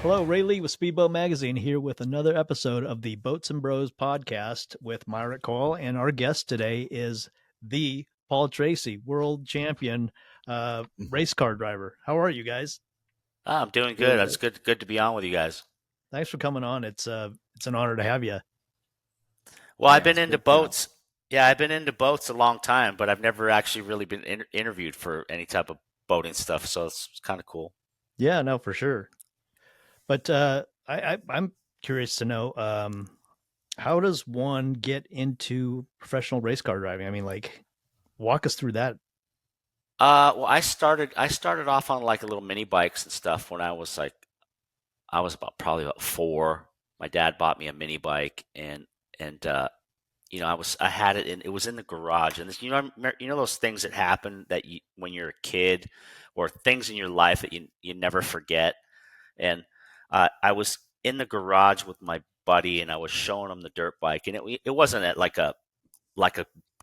Hello, Ray Lee with Speedboat Magazine here with another episode of the Boats and Bros podcast with Myrick, Coil, and our guest today is the Paul Tracy, world champion race car driver. How are you guys? I'm doing good. It's good to be on with you guys. Thanks for coming on. It's an honor to have you. Well, I've been into boats. Yeah, I've been into boats a long time, but I've never actually really been interviewed for any type of boating stuff, so it's kind of cool. Yeah, no, for sure. But I'm curious to know how does one get into professional race car driving? I mean, like, walk us through that. Well, I started off on like a little mini bikes and stuff when I was probably about 4. My dad bought me a mini bike, and I had it it was in the garage, and you know those things that happen that you when you're a kid, or things in your life that you never forget. And I was in the garage with my buddy, and I was showing him the dirt bike, and it wasn't like a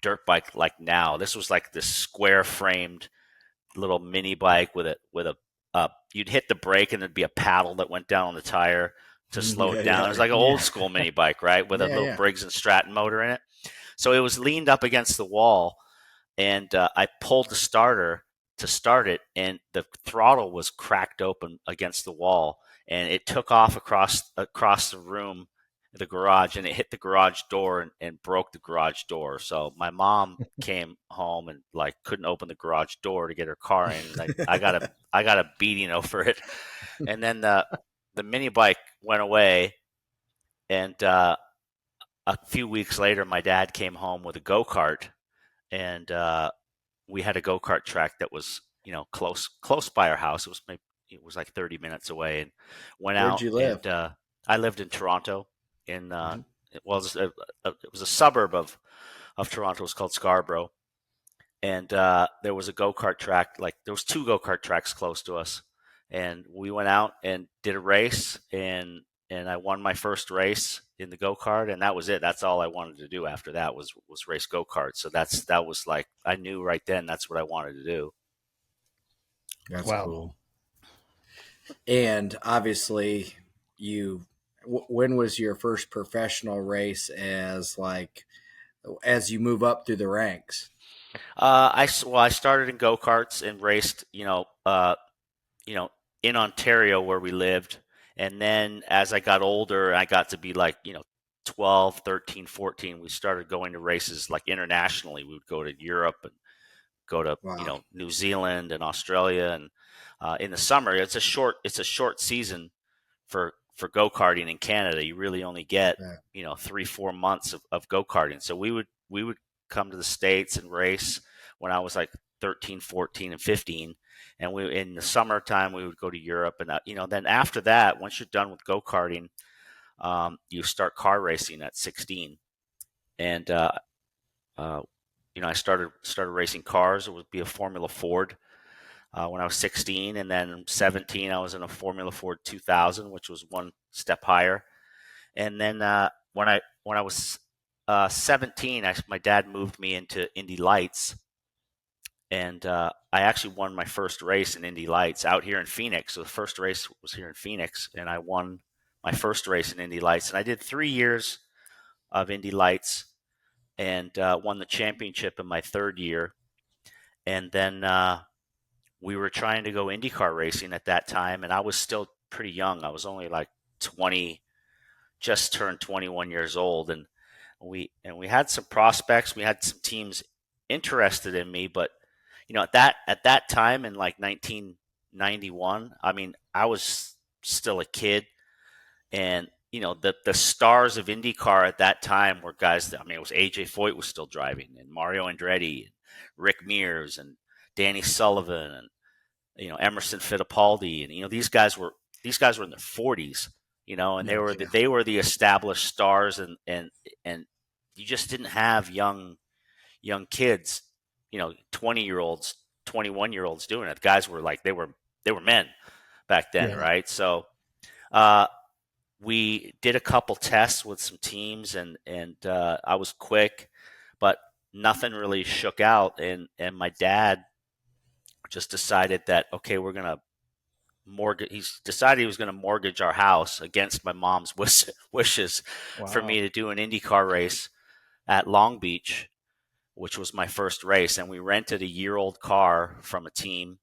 dirt bike like now. This was like this square framed little mini bike with a you'd hit the brake and there'd be a paddle that went down on the tire to slow it down. It was like an old school mini bike, right, with a little Briggs and Stratton motor in it. So it was leaned up against the wall, and I pulled the starter to start it, and the throttle was cracked open against the wall, and it took off across the room, the garage, and it hit the garage door and broke the garage door. So my mom came home and like couldn't open the garage door to get her car in. Like I got a beating over it, and then the mini bike went away, and a few weeks later, my dad came home with a go-kart, and we had a go-kart track that was, close by our house. It was like 30 minutes away, and went Where'd out. you live? And I lived in Toronto. In Mhm. it was a suburb of Toronto. It was called Scarborough, and there was a go-kart track. Like there was 2 go-kart tracks close to us, and we went out and did a race, and I won my first race in the go-kart, and that was it. That's all I wanted to do after that was race go-kart. So that was like, I knew right then that's what I wanted to do. That's Wow. cool. And obviously, when was your first professional race as you move up through the ranks? I started in go-karts and raced, in Ontario where we lived. And then as I got older, I got to be like, 12, 13, 14, we started going to races like internationally. We would go to Europe and go to, Wow. New Zealand and Australia. And in the summer, it's a short season for go-karting in Canada. You really only get, Yeah. 3, 4 months of go-karting. So we would come to the States and race when I was like 13, 14, and 15. And in the summertime, we would go to Europe. And, then after that, once you're done with go-karting, you start car racing at 16. And, uh, I started racing cars. It would be a Formula Ford when I was 16. And then 17, I was in a Formula Ford 2000, which was one step higher. And then when I was 17, my dad moved me into Indy Lights, and I actually won my first race in Indy Lights out here in Phoenix. So the first race was here in Phoenix, and I won my first race in Indy Lights. And I did 3 years of Indy Lights, and won the championship in my 3rd year. And then we were trying to go IndyCar racing at that time, and I was still pretty young. I was only like 20, just turned 21 years old, and we had some prospects. We had some teams interested in me, but at that time in like 1991, I mean, I was still a kid, and the stars of IndyCar at that time were guys that, I mean, it was AJ Foyt was still driving, and Mario Andretti, and Rick Mears, and Danny Sullivan, and Emerson Fittipaldi, and these guys were in their 40s, and they were the established stars, and you just didn't have young kids, 20-year-olds, 21-year-olds doing it. The guys were like, they were men back then, right? So we did a couple tests with some teams, and I was quick, but nothing really shook out, and my dad just decided that, okay, we're gonna He's decided he was going to mortgage our house against my mom's wishes for Wow. me to do an IndyCar race at Long Beach, which was my first race. And we rented a year-old car from a team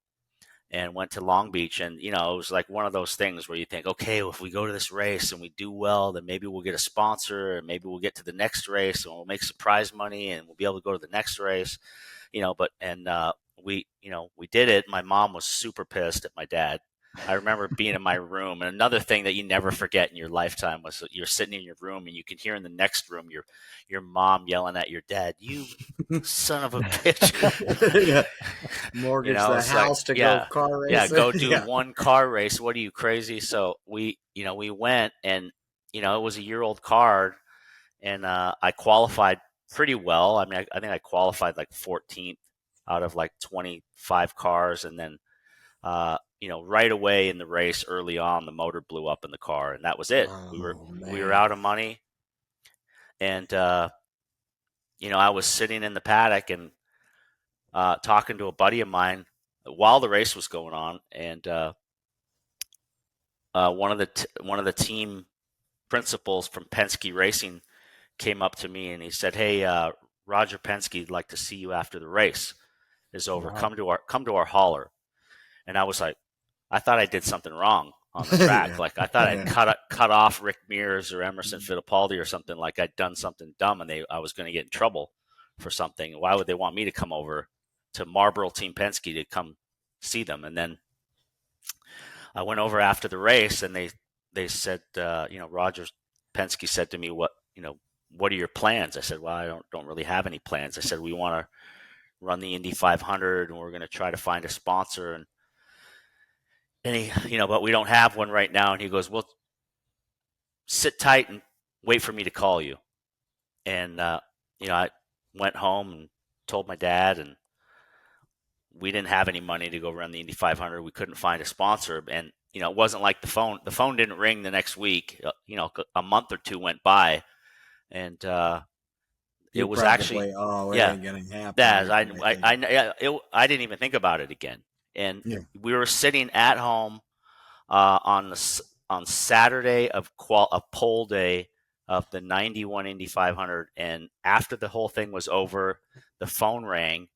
and went to Long Beach. And, it was like one of those things where you think, okay, well, if we go to this race and we do well, then maybe we'll get a sponsor, and maybe we'll get to the next race and we'll make some prize money and we'll be able to go to the next race, we did it. My mom was super pissed at my dad. I remember being in my room, and another thing that you never forget in your lifetime was that you're sitting in your room and you can hear in the next room your mom yelling at your dad, "You son of a bitch!" Yeah. Mortgage the house to go car racing. Go do one car race. What are you, crazy? So we went, and it was a year-old car, and I qualified pretty well. I mean, I think I qualified like 14th out of like 25 cars, and then right away in the race, early on, the motor blew up in the car, and that was it. We were out of money, and I was sitting in the paddock and talking to a buddy of mine while the race was going on, and one of the team principals from Penske Racing came up to me and he said, "Hey, Roger Penske'd like to see you after the race is over. Wow. Come to our hauler." And I was like, I thought I did something wrong on the track. Yeah. Like I thought I'd cut off Rick Mears or Emerson Fittipaldi or something, like I'd done something dumb and I was going to get in trouble for something. Why would they want me to come over to Marlboro Team Penske to come see them? And then I went over after the race, and they said, Roger Penske said to me, what are your plans? I said, well, I don't really have any plans. I said, we want to run the Indy 500, and we're going to try to find a sponsor. And he, but we don't have one right now. And he goes, well, sit tight and wait for me to call you. And, I went home and told my dad, and we didn't have any money to go run the Indy 500. We couldn't find a sponsor. And, it wasn't like the phone didn't ring the next week. A month or two went by, and it was actually, it ain't gonna happen. I didn't even think about it again. And we were sitting at home on Saturday of pole day of the 91 Indy 500, and after the whole thing was over, the phone rang,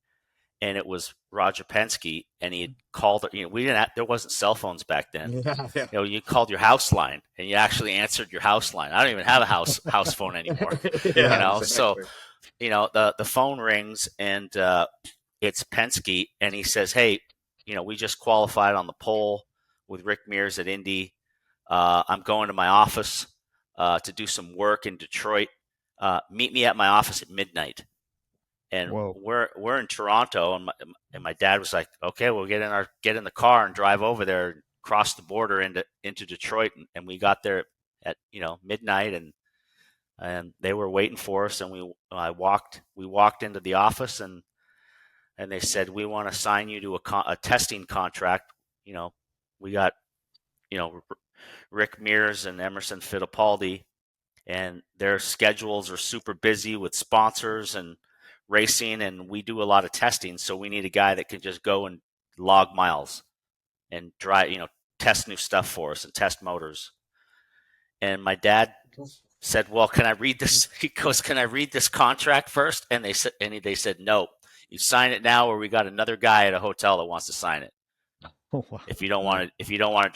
and it was Roger Penske, and he had called. There wasn't cell phones back then. Yeah. You called your house line, and you actually answered your house line. I don't even have a house phone anymore. Exactly. So the phone rings, and it's Penske, and he says, "Hey, we just qualified on the pole with Rick Mears at Indy. I'm going to my office to do some work in Detroit. Meet me at my office at midnight." And Whoa. we're in Toronto, and my dad was like, "Okay, we'll get in the car and drive over there, cross the border into Detroit." And we got there at midnight, and they were waiting for us. And we walked into the office, and they said, "We want to sign you to a testing contract." We got Rick Mears and Emerson Fittipaldi, and their schedules are super busy with sponsors and racing, and we do a lot of testing, so we need a guy that can just go and log miles and drive, test new stuff for us and test motors. And my dad said, "Well, can I read this?" He goes, "Can I read this contract first?" And they said, "No, you sign it now, or we got another guy at a hotel that wants to sign it. Oh, wow. If you don't want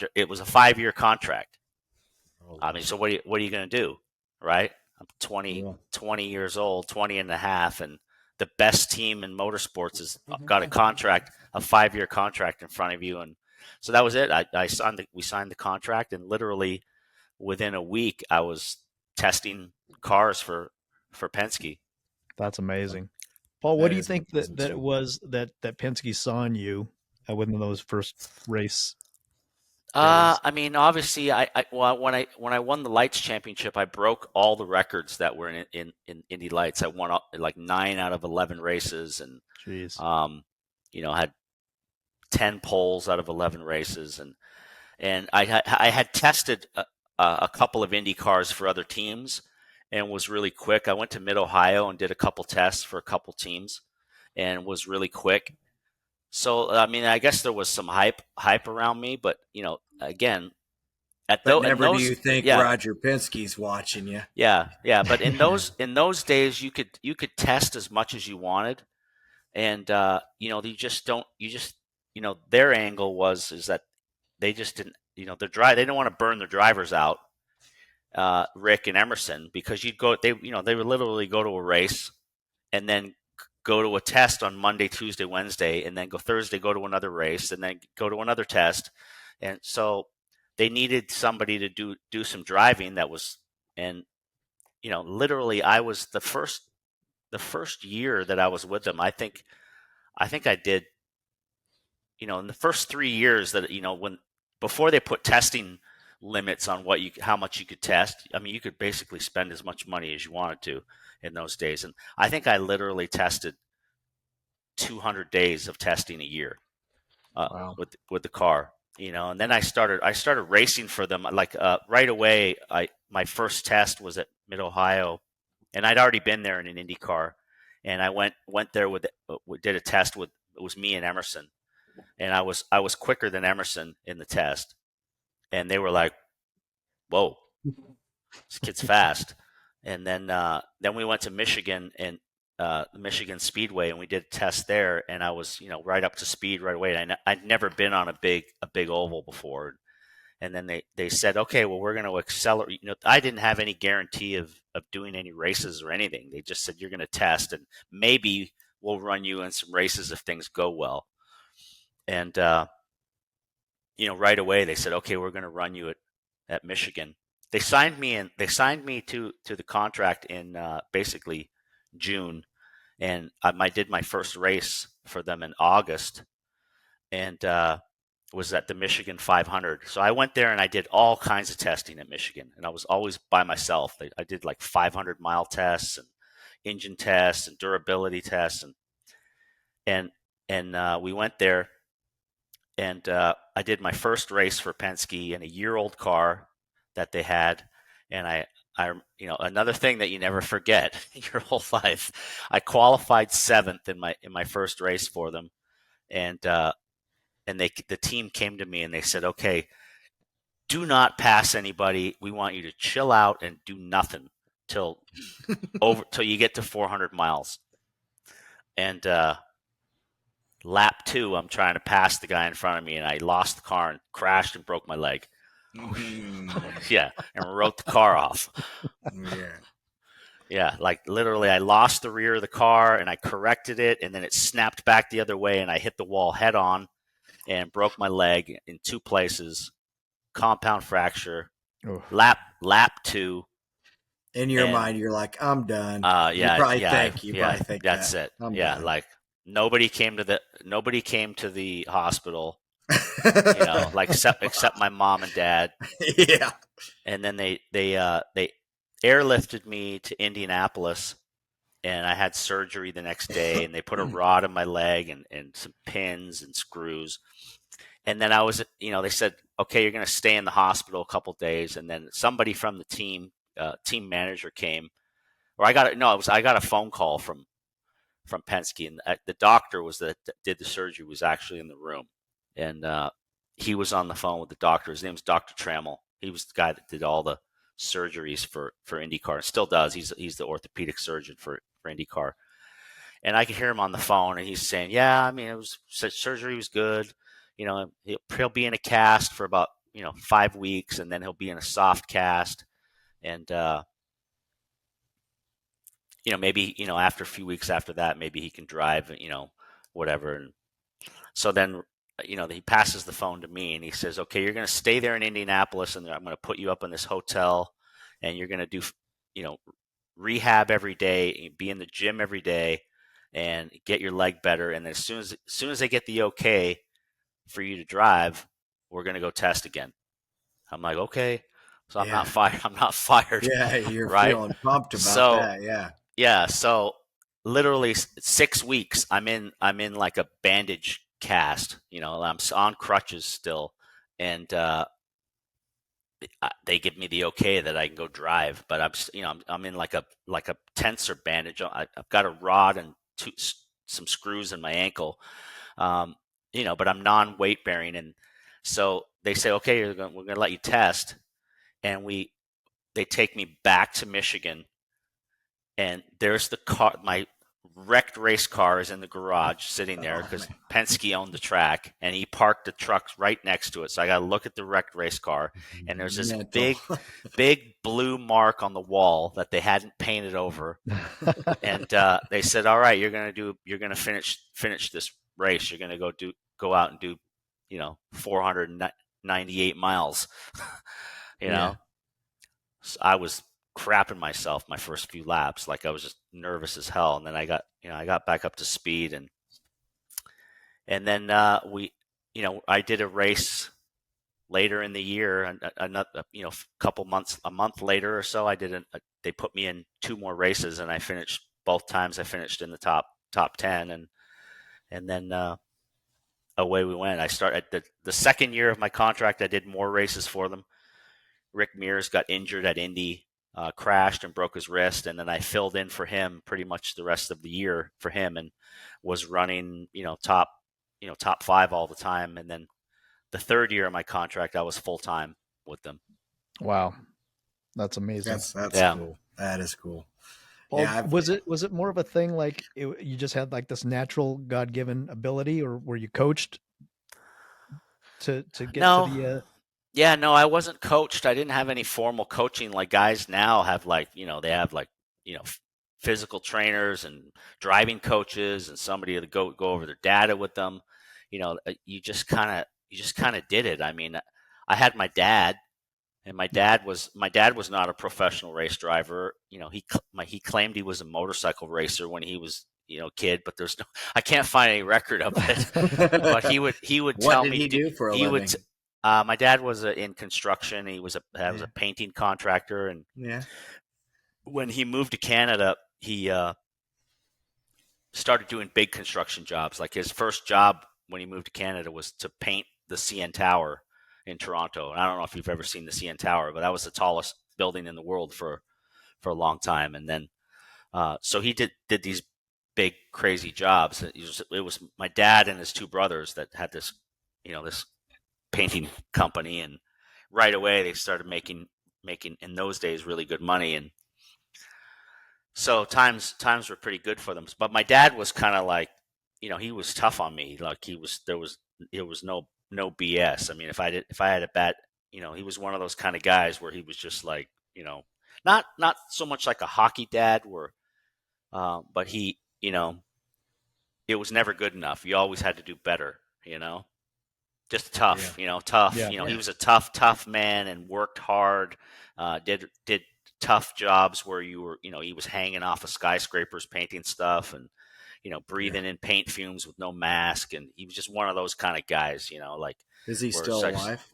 it, it was a 5-year contract. I mean, so what are you going to do, right? I'm 20 years old, 20 and a half, and the best team in motorsports has got a 5-year contract in front of you. And so that was it. We signed the contract, and literally within a week, I was testing cars for Penske. That's amazing. Paul, what do you think that it was that Penske saw in you within those first race days? I mean, obviously, when I won the Lights Championship, I broke all the records that were in Indy Lights. I won like 9 out of 11 races, and Jeez. Had 10 poles out of 11 races, and I had tested a couple of Indy cars for other teams, and was really quick. I went to Mid Ohio and did a couple tests for a couple teams, and was really quick. So I mean, I guess there was some hype around me, but again, But in never do you those, think yeah, Roger Penske's watching you. yeah. But in those days, you could test as much as you wanted, and their angle is that they just didn't, they didn't want to burn their drivers out, Rick and Emerson, because they would literally go to a race and then go to a test on Monday, Tuesday, Wednesday, and then go Thursday, go to another race, and then go to another test. And so they needed somebody to do some driving and literally I was the first year that I was with them. I think I did, in the first 3 years that, when before they put testing limits on how much you could test. I mean, you could basically spend as much money as you wanted to in those days. And I think I literally tested 200 days of testing a year, Wow. with the car, and then I started racing for them, like, right away. My first test was at Mid Ohio, and I'd already been there in an Indy car, and I went there did a test with, it was me and Emerson, and I was quicker than Emerson in the test, and they were like, "Whoa, this kid's fast." And then we went to Michigan and Michigan Speedway, and we did a test there, and I was, right up to speed right away. And I'd never been on a big oval before, and then they said, okay, well, we're going to accelerate. I didn't have any guarantee of doing any races or anything. They just said, you're going to test, and maybe we'll run you in some races if things go well. And right away they said, okay, we're going to run you at Michigan. They signed me in. They signed me to the contract in basically June, and I did my first race for them in August, and was at the Michigan 500. So I went there and I did all kinds of testing at Michigan, and I was always by myself. I did like 500-mile tests and engine tests and durability tests, and we went there, and I did my first race for Penske in a year-old car that they had, and another thing that you never forget in your whole life, I qualified seventh in my first race for them, and the team came to me and they said, okay, do not pass anybody. We want you to chill out and do nothing till you get to 400 miles. And lap 2, I'm trying to pass the guy in front of me, and I lost the car and crashed and broke my leg. Yeah, and wrote the car off. Yeah. Yeah, like literally I lost the rear of the car and I corrected it, and then it snapped back the other way and I hit the wall head on and broke my leg in 2 places, compound fracture, Oh. lap 2. In your And, mind, you're like, I'm done. yeah, you probably yeah, think that's that. it. I'm Yeah, done. like nobody came to the hospital, like except my mom and dad. Yeah. And then they airlifted me to Indianapolis, and I had surgery the next day, and they put a rod in my leg and some pins and screws. And then I was, they said, okay, you're going to stay in the hospital a couple days. And then somebody from the team manager came, or I got a phone call from Penske, and the doctor that did the surgery was actually in the room, and he was on the phone with the doctor. His name's Dr. Trammell. He was the guy that did all the surgeries for IndyCar. Still does. He's the orthopedic surgeon for IndyCar. And I could hear him on the phone, and he's saying, "Yeah, I mean, surgery was good. He'll be in a cast for about 5 weeks, and then he'll be in a soft cast, and maybe after a few weeks after that, maybe he can drive, whatever." And so then, he passes the phone to me, and he says, "Okay, you're going to stay there in Indianapolis, and I'm going to put you up in this hotel, and you're going to do, rehab every day, be in the gym every day, and get your leg better. And as soon as they get the okay for you to drive, we're going to go test again." I'm like, okay. So I'm not fired. I'm not fired. Yeah, you're right? feeling pumped about that. Yeah. Yeah. So literally 6 weeks, I'm in like a bandage cast. I'm on crutches still, and they give me the okay that I can go drive. But I'm in like a tensor bandage. I've got a rod and some screws in my ankle. But I'm non-weight bearing. And so they say, okay, we're going to let you test. And they take me back to Michigan, and there's the car. My wrecked race car is in the garage sitting there because Penske owned the track, and he parked the truck right next to it. So I got to look at the wrecked race car, and there's this big blue mark on the wall that they hadn't painted over. And they said, all right, you're going to finish this race. You're going to go out and do, 498 miles, So I was crapping myself my first few laps. Like I was just nervous as hell. And then I got back up to speed, and then I did a race later in the year, and another, a month later or so, they put me in 2 more races, and I finished both times. I finished in the top 10, and then away we went. I started the second year of my contract. I did more races for them. Rick Mears got injured at Indy, crashed and broke his wrist, and then I filled in for him pretty much the rest of the year for him, and was running top 5 all the time. And then the third year of my contract, I was full time with them. Wow, that's amazing. That's cool. That is cool. Paul, was it more of a thing like you just had like this natural God-given ability, or were you coached to get to the? Yeah, no, I wasn't coached. I didn't have any formal coaching like guys now have. They have physical trainers and driving coaches and somebody to go over their data with them. You just kind of did it. I mean, I had my dad, and my dad was not a professional race driver. He claimed he was a motorcycle racer when he was a kid, but I can't find any record of it. But he would tell me. What did he do for a living? My dad was in construction. He was a painting contractor, and when he moved to Canada, he started doing big construction jobs. Like his first job when he moved to Canada was to paint the CN Tower in Toronto. And I don't know if you've ever seen the CN Tower, but that was the tallest building in the world for a long time. And then so he did these big crazy jobs. It was my dad and his 2 brothers that had this this painting company, and right away they started making in those days really good money, and so times were pretty good for them. But my dad was kind of like, he was tough on me. Like it was no BS. I mean, if I had a bad, he was one of those kind of guys where he was just like, not so much like a hockey dad where but he, it was never good enough. You always had to do better, just tough, tough. He was a tough man and worked hard, did tough jobs where you were, he was hanging off of skyscrapers painting stuff, and breathing in paint fumes with no mask, and he was just one of those kind of guys, like. Is he still alive?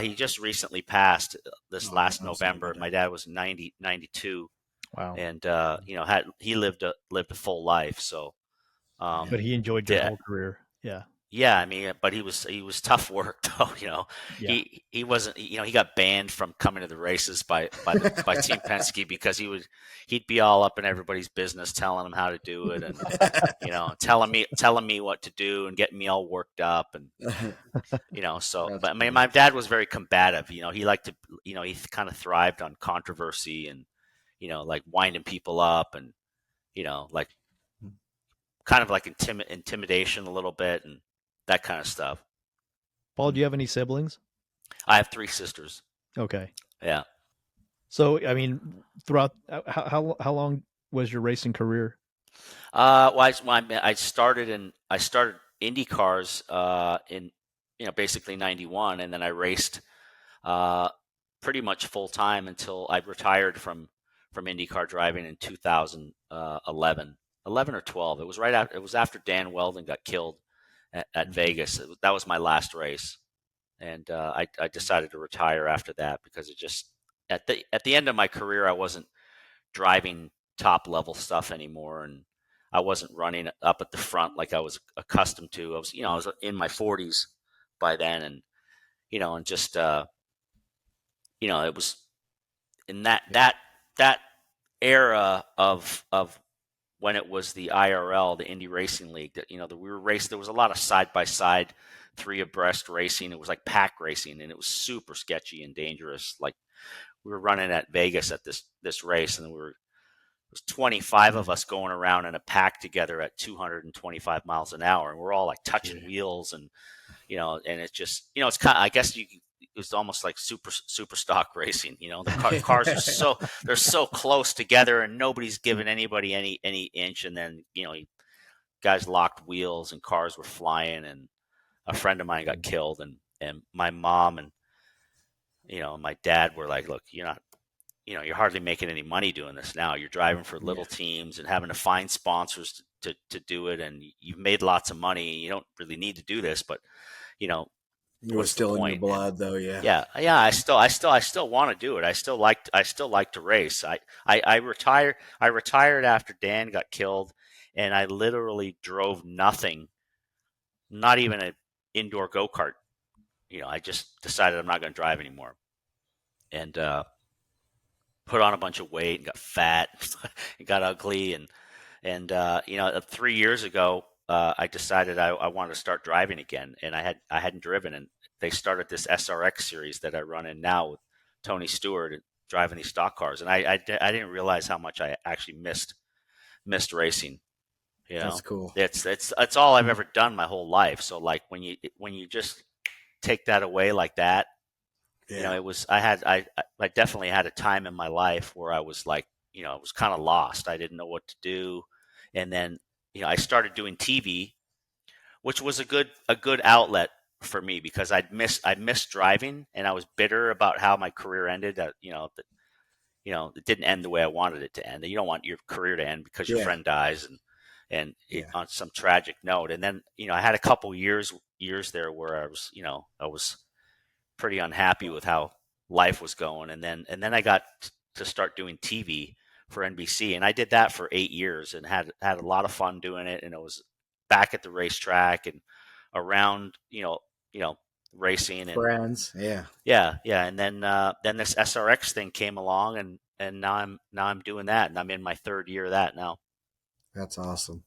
He just recently passed this last November. My dad was 92. Wow. And he lived a full life. So, but he enjoyed your whole career. Yeah. Yeah, I mean, but he was tough work though. He wasn't. He got banned from coming to the races by Team Penske because he'd be all up in everybody's business, telling them how to do it, and telling me what to do and getting me all worked up, and So, but I mean, my dad was very combative. He liked to. He kind of thrived on controversy and like winding people up, and like kind of like intimidation a little bit, and that kind of stuff. Paul, do you have any siblings? I have 3 sisters. Okay. Yeah. So, I mean, throughout how long was your racing career? Well, I started IndyCars in basically 91, and then I raced pretty much full time until I retired from IndyCar driving in 2011, 11 or 12. It was after Dan Weldon got killed at Vegas. That was my last race, and I decided to retire after that because it just at the end of my career I wasn't driving top level stuff anymore, and I wasn't running up at the front like I was accustomed to. I was in my 40s by then, and and just it was in that era of when it was the IRL, the Indy Racing League, that, we were racing. There was a lot of side by side, 3 abreast racing. It was like pack racing, and it was super sketchy and dangerous. Like, we were running at Vegas at this race, and it was 25 of us going around in a pack together at 225 miles an hour, and we're all like touching wheels, and and it's just, it's kind of, I guess it's almost like super stock racing. The cars are they're so close together, and nobody's giving anybody any inch. And then guys locked wheels, and cars were flying, and a friend of mine got killed, and my mom and my dad were like, "Look, you're hardly making any money doing this now. You're driving for little teams and having to find sponsors to do it, and you've made lots of money. You don't really need to do this, but it was still in your blood, though. Yeah. I still want to do it. I still like to race. I retired after Dan got killed, and I literally drove nothing, not even an indoor go-kart. I just decided I'm not going to drive anymore, and put on a bunch of weight and got fat and got ugly, and 3 years ago, I decided I wanted to start driving again, and I hadn't driven, and they started this SRX Series that I run in now with Tony Stewart, driving these stock cars, and I didn't realize how much I actually missed racing. That's cool. It's all I've ever done my whole life. So like when you just take that away like that, it was I definitely had a time in my life where I was like, I was kind of lost. I didn't know what to do, and then I started doing TV, which was a good outlet for me, because I missed driving, and I was bitter about how my career ended. It didn't end the way I wanted it to end. You don't want your career to end because your friend dies, and on some tragic note. And then I had a couple years there where I was pretty unhappy with how life was going, and then I got to start doing TV for NBC, and I did that for 8 years and had a lot of fun doing it. And it was back at the racetrack and around racing and friends. Yeah. And then this SRX thing came along, and now I'm doing that, and I'm in my 3rd year of that now. That's awesome.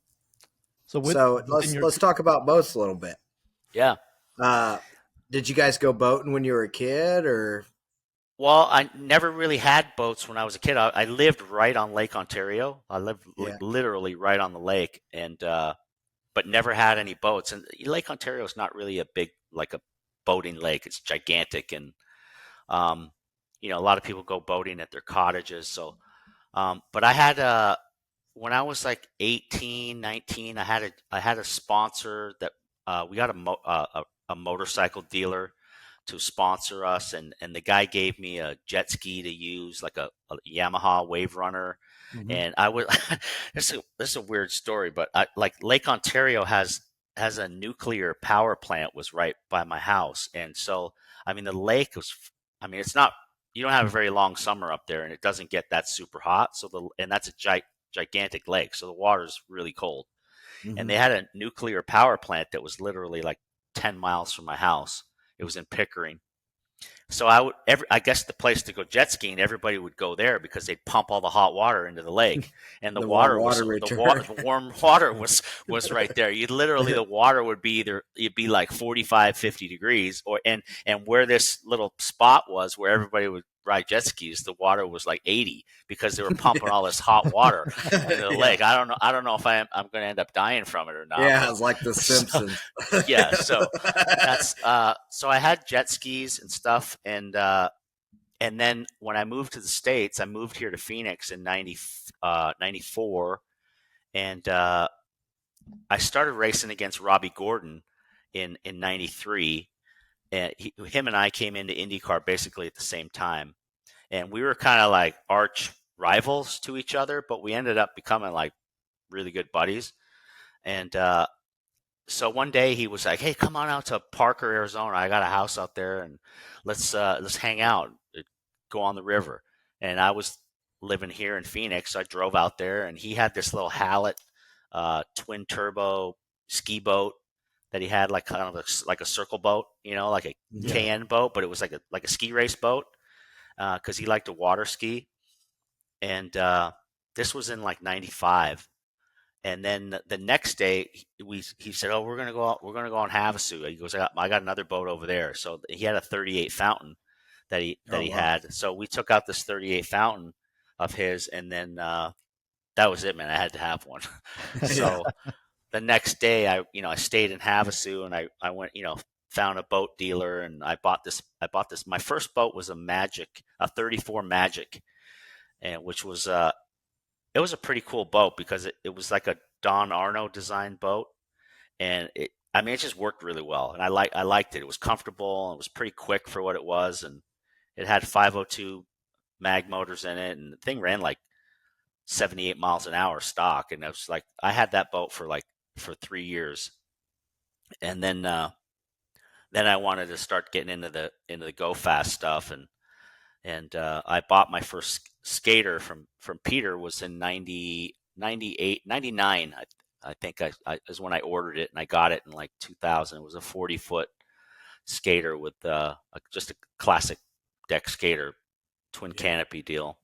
So let's talk about boats a little bit. Yeah. Did you guys go boating when you were a kid, or? Well, I never really had boats when I was a kid. I lived right on Lake Ontario. I lived literally right on the lake, and but never had any boats. And Lake Ontario is not really a big, like a boating lake. It's gigantic, and a lot of people go boating at their cottages. So, but I had when I was like 18, 19, I had a sponsor that we got a motorcycle dealer to sponsor us, and the guy gave me a jet ski to use, like a Yamaha Wave Runner. And I would this is a weird story, but like Lake Ontario has a nuclear power plant was right by my house, and so the lake was, it's not, you don't have a very long summer up there, and it doesn't get that super hot. So and that's a gigantic lake, so the water's really cold. And they had a nuclear power plant that was literally like 10 miles from my house. It was in Pickering. So I guess the place to go jet skiing, everybody would go there because they'd pump all the hot water into the lake, and the warm water was right there. The water would be it'd be like 45, 50 degrees, and where this little spot was where everybody would ride jet skis, the water was like 80 because they were pumping all this hot water into the lake. I don't know if I'm going to end up dying from it or not. Yeah, it's like The Simpsons. So that's so I had jet skis and stuff, and then when I moved to the States, I moved here to Phoenix in 94, and I started racing against Robbie Gordon in 93. And him and I came into IndyCar basically at the same time, and we were kind of like arch rivals to each other, but we ended up becoming like really good buddies. And so one day he was like, "Hey, come on out to Parker, Arizona. I got a house out there, and let's hang out, go on the river." And I was living here in Phoenix, so I drove out there, and he had this little Hallett twin turbo ski boat that he had, like kind of like a circle boat, like a KN boat, but it was like a ski race boat, because he liked to water ski. And this was in like 95. And then the next day, he said, "Oh, we're gonna go out. We're gonna go on Havasu." He goes, I got another boat over there." So he had a 38 Fountain that he Oh, wow. had. So we took out this 38 Fountain of his, and then that was it, man. I had to have one. So the next day, I stayed in Havasu, and I went, found a boat dealer, and I bought this. My first boat was a 34 Magic, and which was it was a pretty cool boat because it was like a Don Arno design boat, and it just worked really well, and I liked it. It was comfortable, and it was pretty quick for what it was, and it had 502 mag motors in it, and the thing ran like 78 miles an hour stock, and it was like I had that boat for 3 years, and then I wanted to start getting into the go fast stuff, and I bought my first skater from Peter was in 90, 98, 99. I think I is when I ordered it, and I got it in like 2000. It was a 40-foot skater with just a classic deck skater, twin canopy deal.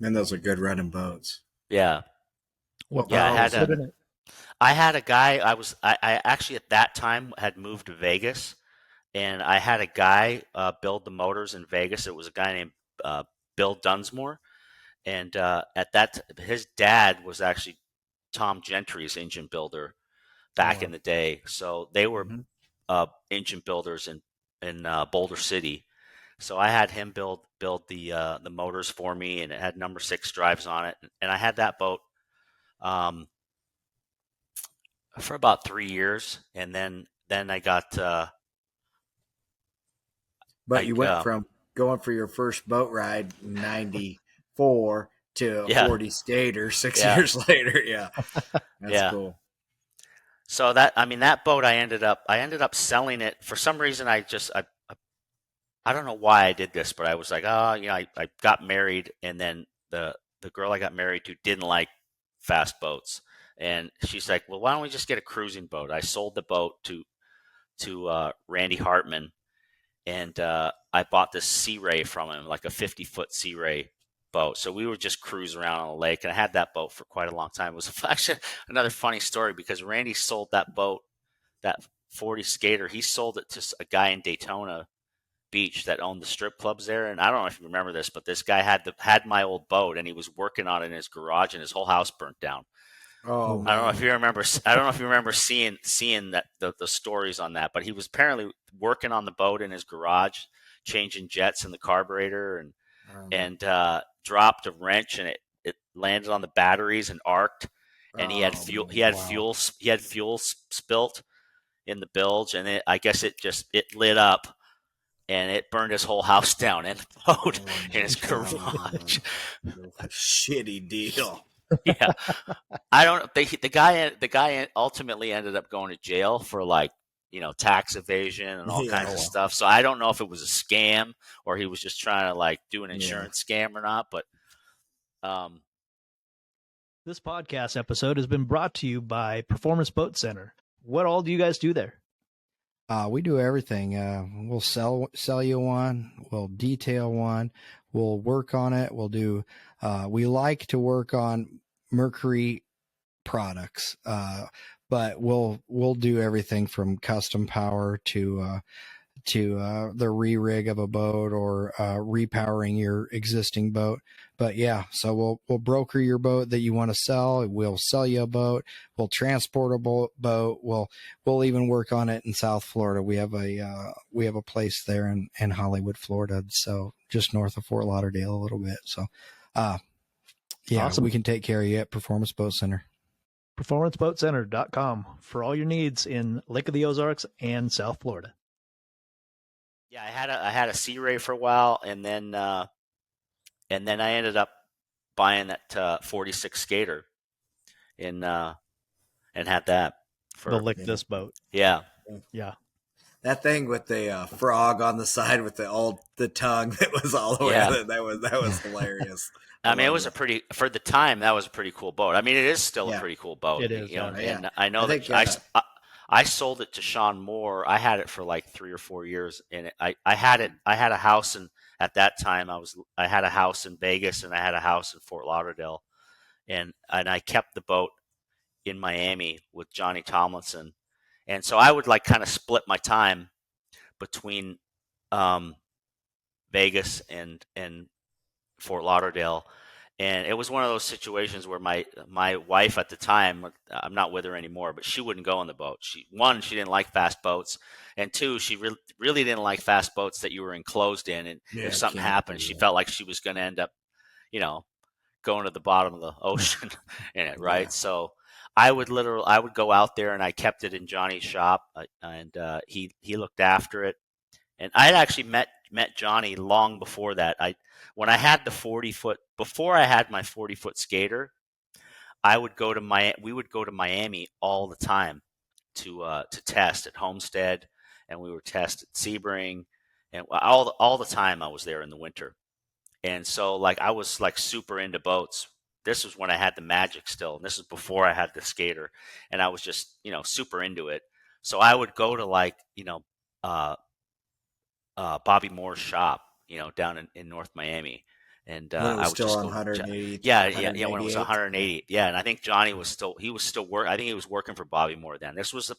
And those are good running boats. Yeah. What Yeah, power was in it? I had a guy. I actually at that time had moved to Vegas, and I had a guy build the motors in Vegas. It was a guy named Bill Dunsmore, and his dad was actually Tom Gentry's engine builder back in the day. So they were engine builders in Boulder City. So I had him build the motors for me, and it had number 6 drives on it, and I had that boat for about 3 years, and then I got. But you went from going for your first boat ride in 94 to a 40 skater 6 years later. Yeah. That's cool. So that boat, I ended up selling it. For some reason, I don't know why I did this, but I was like, I got married, and then the girl I got married to didn't like fast boats, and she's like, well, why don't we just get a cruising boat? I sold the boat to Randy Hartman, and I bought this Sea Ray from him, like a 50-foot Sea Ray boat. So we would just cruise around on the lake, and I had that boat for quite a long time. It was actually another funny story because Randy sold that boat, that 40 skater. He sold it to a guy in Daytona Beach that owned the strip clubs there. And I don't know if you remember this, but this guy had my old boat, and he was working on it in his garage, and his whole house burnt down. Oh, I don't know if you remember. I don't know if you remember seeing that the stories on that, but he was apparently working on the boat in his garage, changing jets in the carburetor, and dropped a wrench, and it landed on the batteries and arced, and he had fuel. He had fuel. He had fuel spilt in the bilge, and I guess it lit up, and it burned his whole house down and the boat in his garage. Shitty deal. Yeah. I don't. The guy ultimately ended up going to jail for tax evasion and all kinds of stuff. So I don't know if it was a scam or he was just trying to do an insurance scam or not. But this podcast episode has been brought to you by Performance Boat Center. What all do you guys do there? We do everything. We'll sell you one. We'll detail one. We'll work on it. We'll do. We like to work on Mercury products, but we'll do everything from custom power to the re-rig of a boat or repowering your existing boat. But yeah, so we'll broker your boat that you want to sell. We'll sell you a boat. We'll transport a boat. We'll even work on it in South Florida. We have a place there in Hollywood, Florida, so just north of Fort Lauderdale a little bit. So yeah, awesome. We can take care of you at Performance Boat Center. PerformanceBoatCenter.com for all your needs in Lake of the Ozarks and South Florida. Yeah, I had a Sea Ray for a while, and then I ended up buying that 46 skater, and had that for the Lick-This boat. Yeah. That thing with the frog on the side with the tongue that was all the way. That was hilarious. I mean, it was for the time, that was a pretty cool boat. I mean, it is still a pretty cool boat. It is. And I know I sold it to Sean Moore. I had it for like 3 or 4 years, and I had a house, and at that time I had a house in Vegas, and I had a house in Fort Lauderdale, and I kept the boat in Miami with Johnny Tomlinson. And so I would like kind of split my time between Vegas and Fort Lauderdale. And it was one of those situations where my wife at the time, I'm not with her anymore, but she wouldn't go on the boat. She didn't like fast boats, and two, she really didn't like fast boats that you were enclosed in. And if something happened, she felt like she was going to end up, going to the bottom of the ocean in it, right? Yeah. So I would go out there, and I kept it in Johnny's shop, and he looked after it. And I had actually met Johnny long before that. When I had the 40-foot, before I had my 40-foot skater, we would go to Miami all the time to test at Homestead, and we would test at Sebring, and all the time I was there in the winter. And so like I was like super into boats. This was when I had the Magic still, and this is before I had the skater, and I was just super into it. So I would go to Bobby Moore's shop, down in North Miami, and when it was I would still just on go. 180. Yeah, when it was 180. Yeah, and I think Johnny was still working. I think he was working for Bobby Moore then. This was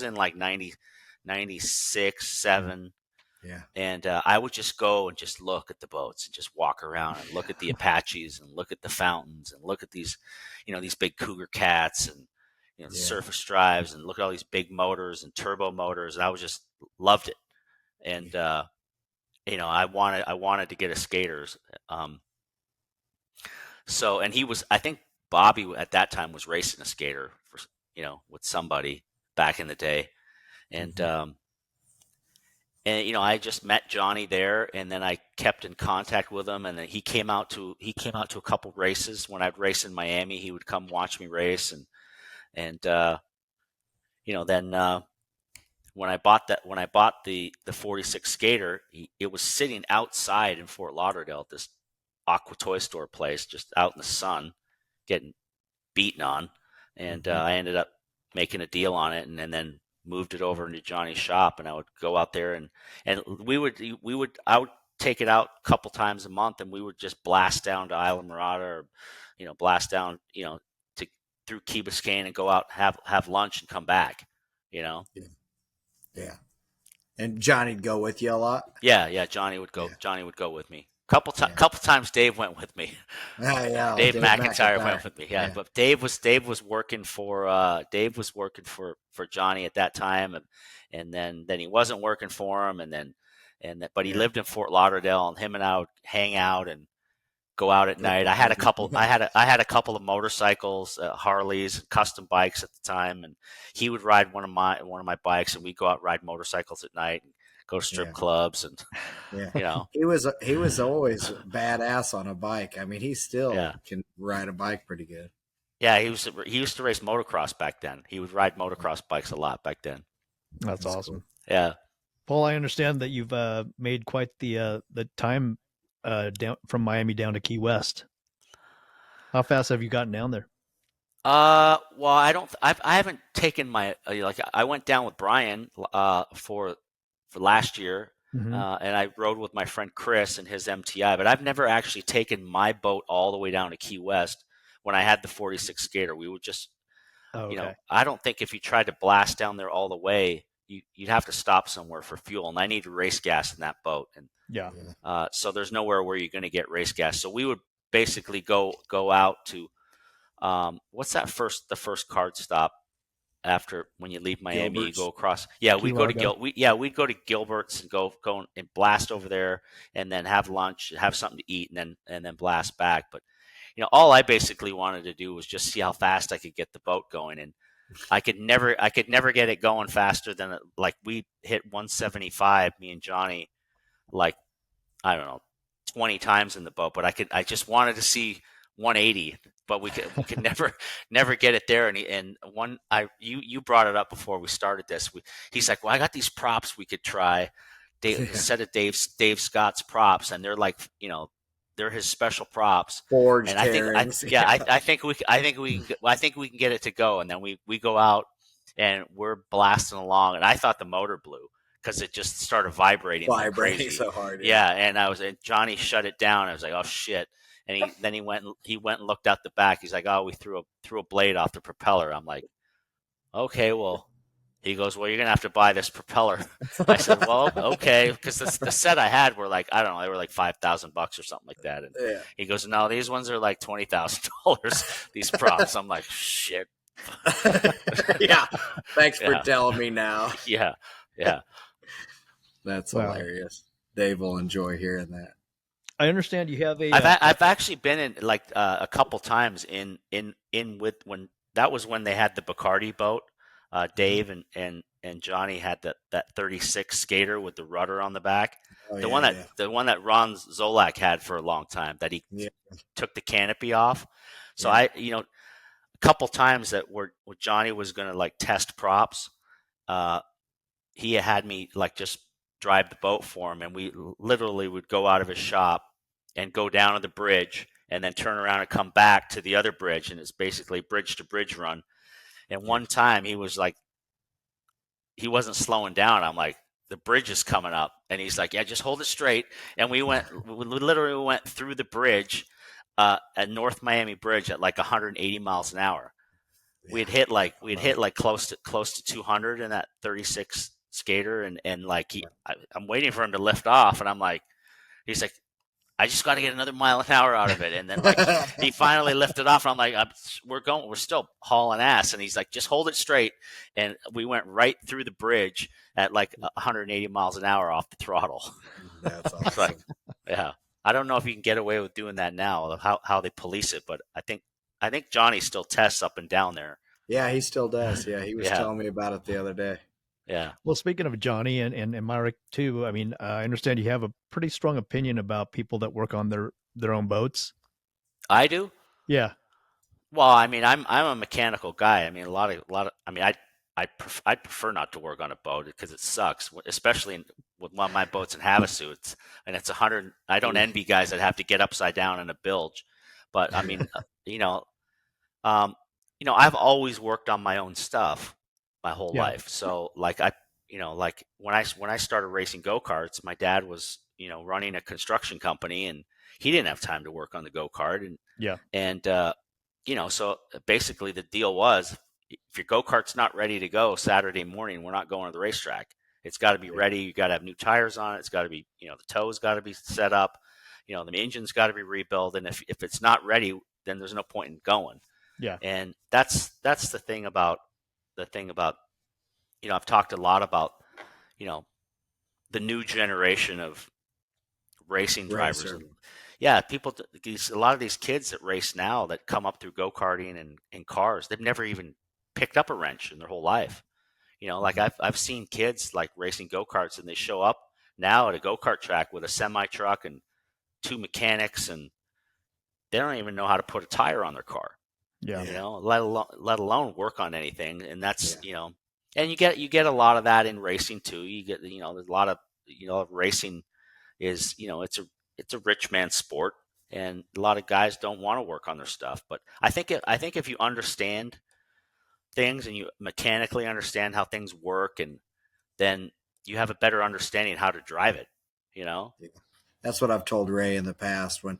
in like 96, 7. Yeah. And I would just go and just look at the boats and just walk around and look at the Apaches and look at the Fountains and look at these, these big Cougar Cats and the surface drives and look at all these big motors and turbo motors. And I was just loved it. And I wanted to get a skaters. So, and I think Bobby at that time was racing a skater for, with somebody back in the day. And, and I just met Johnny there, and then I kept in contact with him. And then he came out to a couple races when I'd race in Miami. He would come watch me race, and then when I bought the 46 skater, it was sitting outside in Fort Lauderdale at this Aqua Toy Store place, just out in the sun, getting beaten on. And I ended up making a deal on it, and then moved it over into Johnny's shop, and I would go out there and I would take it out a couple times a month, and we would just blast down to Isla Mirada, or blast down through Key Biscayne and go out, have lunch and come back. Yeah. And Johnny'd go with you a lot? Yeah, Johnny would go. Yeah. Johnny would go with me. Couple times Dave went with me. Dave McIntyre went with me. Yeah, but Dave was working for Johnny at that time, and then he wasn't working for him, but he lived in Fort Lauderdale, and him and I would hang out and go out at night. I had a couple of motorcycles, Harleys, custom bikes at the time, and he would ride one of my bikes, and we'd go out and ride motorcycles at night and go to strip clubs, and he was always badass on a bike. I mean, he still can ride a bike pretty good. Yeah, he used to race motocross back then. He would ride motocross bikes a lot back then. That's awesome. Cool. Yeah, Paul, I understand that you've made quite the time down from Miami down to Key West. How fast have you gotten down there? Well, I haven't taken my I went down with Brian for last year, and I rode with my friend Chris and his MTI, but I've never actually taken my boat all the way down to Key West. When I had the 46 skater, we would just, I don't think if you tried to blast down there all the way, you'd have to stop somewhere for fuel, and I needed race gas in that boat, and so there's nowhere where you're going to get race gas. So we would basically go out to what's the first card stop after when you leave Miami, Gilbert's. You go across. Yeah, we'd go to Gilbert's and go and blast over there, and then have lunch, have something to eat, and then blast back. But all I basically wanted to do was just see how fast I could get the boat going, and I could never get it going faster than we hit 175, me and Johnny, I don't know, 20 times in the boat, but I just wanted to see 180, but we could never get it there. And you brought it up before we started this. He's like, well, I got these props we could try. A set of Dave Scott's props, and they're they're his special props. Forged and I think we can get it to go. And then we go out and we're blasting along, and I thought the motor blew because it just started vibrating like crazy. so hard. Yeah, and Johnny shut it down. I was like, oh shit. And he went and looked out the back. He's like, oh, we threw a blade off the propeller. I'm like, okay, well. He goes, well, you're going to have to buy this propeller. I said, well, okay. Because the set I had were like, I don't know, they were like $5,000 or something like that. And he goes, no, these ones are like $20,000, these props. I'm like, shit. Yeah. Thanks for telling me now. Yeah. That's hilarious. Dave will enjoy hearing that. I understand you have a. I've actually been in like a couple times in with when that was when they had the Bacardi boat. Dave and Johnny had that 36 skater with the rudder on the back. The one that Ron Zolak had for a long time that he took the canopy off. So a couple times that where Johnny was going to like test props, he had me like just drive the boat for him, and we literally would go out of his shop and go down to the bridge and then turn around and come back to the other bridge, and it's basically bridge to bridge run. And one time he was like, he wasn't slowing down. I'm like, the bridge is coming up. And he's like, yeah, just hold it straight. And we literally went through the bridge at North Miami Bridge at like 180 miles an hour. Yeah. We had hit close to 200 in that 36 skater. And like, I'm waiting for him to lift off. And I'm like, he's like, I just got to get another mile an hour out of it. And then like he finally lifted off. And I'm like, we're still hauling ass. And he's like, just hold it straight. And we went right through the bridge at like 180 miles an hour off the throttle. That's awesome. Yeah. I don't know if you can get away with doing that now, how they police it, but I think Johnny still tests up and down there. Yeah, he still does. Yeah. He was telling me about it the other day. Yeah. Well, speaking of Johnny and Myrick too, I mean, I understand you have a pretty strong opinion about people that work on their own boats. I do. Yeah. Well, I mean, I'm a mechanical guy. I mean, a lot of. I mean, I'd prefer not to work on a boat because it sucks, especially with one of my boats in Havasu. It's 100. I don't envy guys that have to get upside down in a bilge, but I mean, I've always worked on my own stuff my whole life. So like like when I started racing go-karts, my dad was, running a construction company, and he didn't have time to work on the go-kart. So basically the deal was, if your go-kart's not ready to go Saturday morning, we're not going to the racetrack. It's got to be ready. You got to have new tires on it. It's got to be, the toes got to be set up. The engine's got to be rebuilt. And if it's not ready, then there's no point in going. Yeah. And that's the thing about, I've talked a lot about, the new generation of racing drivers. Yeah, a lot of these kids that race now that come up through go-karting and cars, they've never even picked up a wrench in their whole life. Like I've seen kids like racing go-karts, and they show up now at a go-kart track with a semi-truck and two mechanics, and they don't even know how to put a tire on their car. Yeah. Let alone work on anything. And that's, and you get a lot of that in racing too. You get, there's a lot of, racing is, it's a rich man's sport, and a lot of guys don't want to work on their stuff. But I think if you understand things and you mechanically understand how things work, and then you have a better understanding of how to drive it, Yeah. That's what I've told Ray in the past when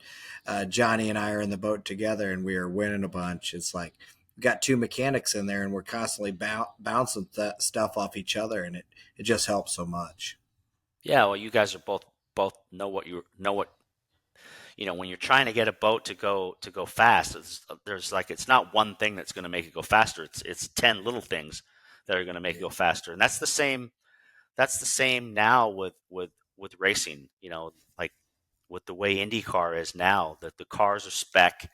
Johnny and I are in the boat together and we are winning a bunch. It's like we've got two mechanics in there and we're constantly bouncing stuff off each other, and it just helps so much. Yeah, well, you guys are both know what when you're trying to get a boat to go fast, there's like, it's not one thing that's going to make it go faster. It's 10 little things that are going to make it go faster. And that's the same now with racing, like with the way IndyCar is now, that the cars are spec.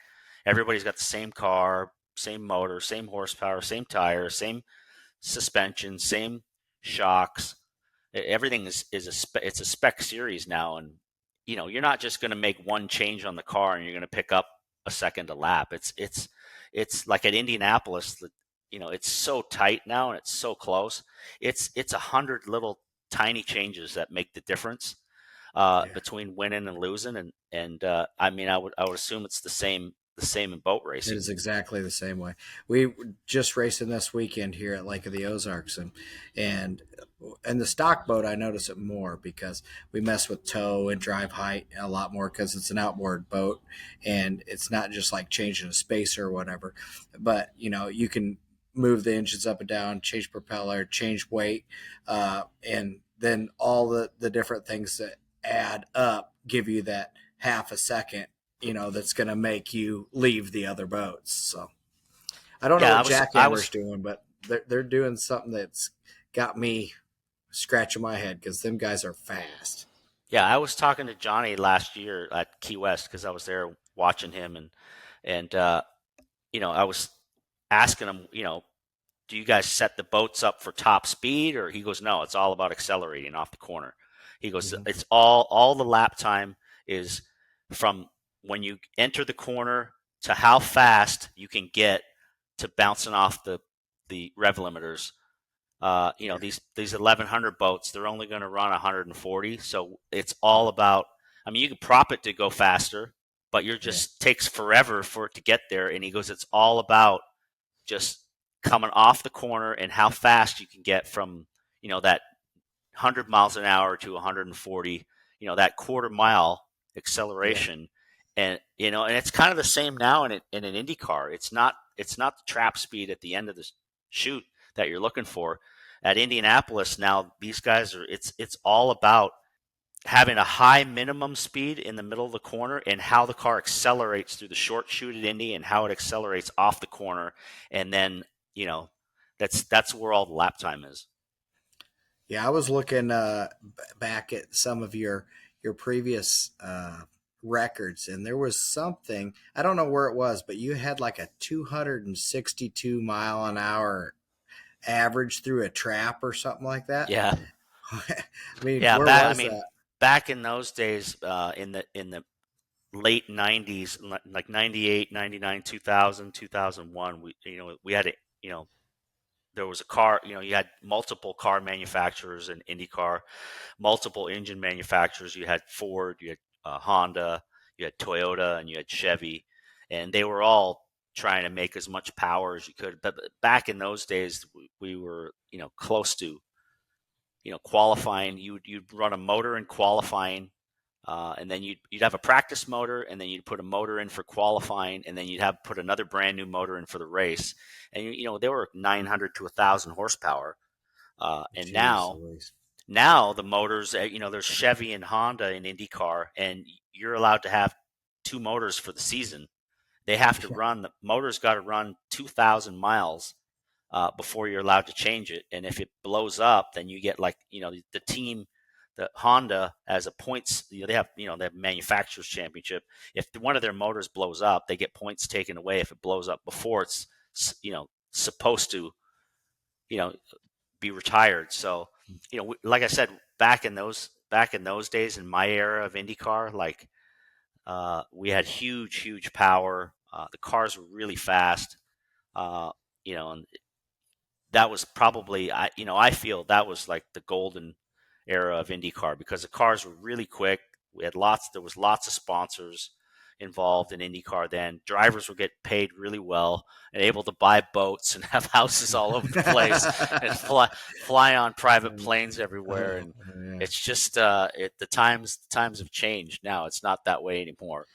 Everybody's got the same car, same motor, same horsepower, same tires, same suspension, same shocks. Everything is it's a spec series now. And, you're not just going to make one change on the car and you're going to pick up a second a lap. It's like at Indianapolis, it's so tight now and it's so close. It's 100 little tiny changes that make the difference between winning and losing. And I mean, I would assume it's the same in boat racing. It is exactly the same way. We were just racing this weekend here at Lake of the Ozarks, and And the stock boat, I notice it more because we mess with tow and drive height a lot more because it's an outboard boat and it's not just like changing a spacer or whatever. But you can move the engines up and down, change propeller, change weight, and then all the different things that add up give you that half a second. That's going to make you leave the other boats. So I don't know Yeah, what I Jackhammer's was doing, but they're doing something that's got me scratching my head because them guys are fast. yeah, I was talking to Johnny last year at Key West because I was there watching him, and I was asking him, do you guys set the boats up for top speed? Or he goes, no, it's all about accelerating off the corner. He goes, Mm-hmm. it's all the lap time is from when you enter the corner to how fast you can get to bouncing off the rev limiters. These 1100 boats, they're only going to run 140. So it's all about, I mean, you can prop it to go faster, but you're Yeah. just takes forever for it to get there. And he goes, it's all about just coming off the corner and how fast you can get from, that 100 miles an hour to 140, that quarter mile acceleration. And it's kind of the same now in an Indy car. It's not the trap speed at the end of the chute that you're looking for. At Indianapolis now, these guys are, it's all about having a high minimum speed in the middle of the corner and how the car accelerates through the short chute at Indy and how it accelerates off the corner. And then, that's where all the lap time is. Yeah, I was looking back at some of your previous records, and there was something, I don't know where it was, but you had like a 262 mile an hour average through a trap or something like that. Yeah. I mean, Yeah. where was that? Back in those days, in the late 90s, like 98, 99, 2000, 2001, we had it, there was a car, you had multiple car manufacturers in IndyCar, multiple engine manufacturers. You had Ford, you had Honda, you had Toyota, and you had Chevy, and they were all trying to make as much power as you could. But back in those days, we were, close to, qualifying. You'd run a motor in qualifying, and then you'd have a practice motor, and then you'd put a motor in for qualifying, and then you'd have put another brand new motor in for the race. And they were 900 to 1,000 horsepower. And Jeez now Louise. the motors, there's Chevy and Honda in IndyCar, and you're allowed to have two motors for the season. They have to run, the motor's got to run 2,000 miles before you're allowed to change it. And if it blows up, then you get like, the team, the Honda as a points, they have manufacturers championship. If one of their motors blows up, they get points taken away if it blows up before it's, supposed to, be retired. So, like I said, back in those days, in my era of IndyCar, like we had huge power. The cars were really fast. And that was probably, I feel that was like the golden era of IndyCar because the cars were really quick. There was lots of sponsors involved in IndyCar then. Drivers were getting paid really well and able to buy boats and have houses all over the place and fly on private planes everywhere. And it's just the times have changed now. It's not that way anymore.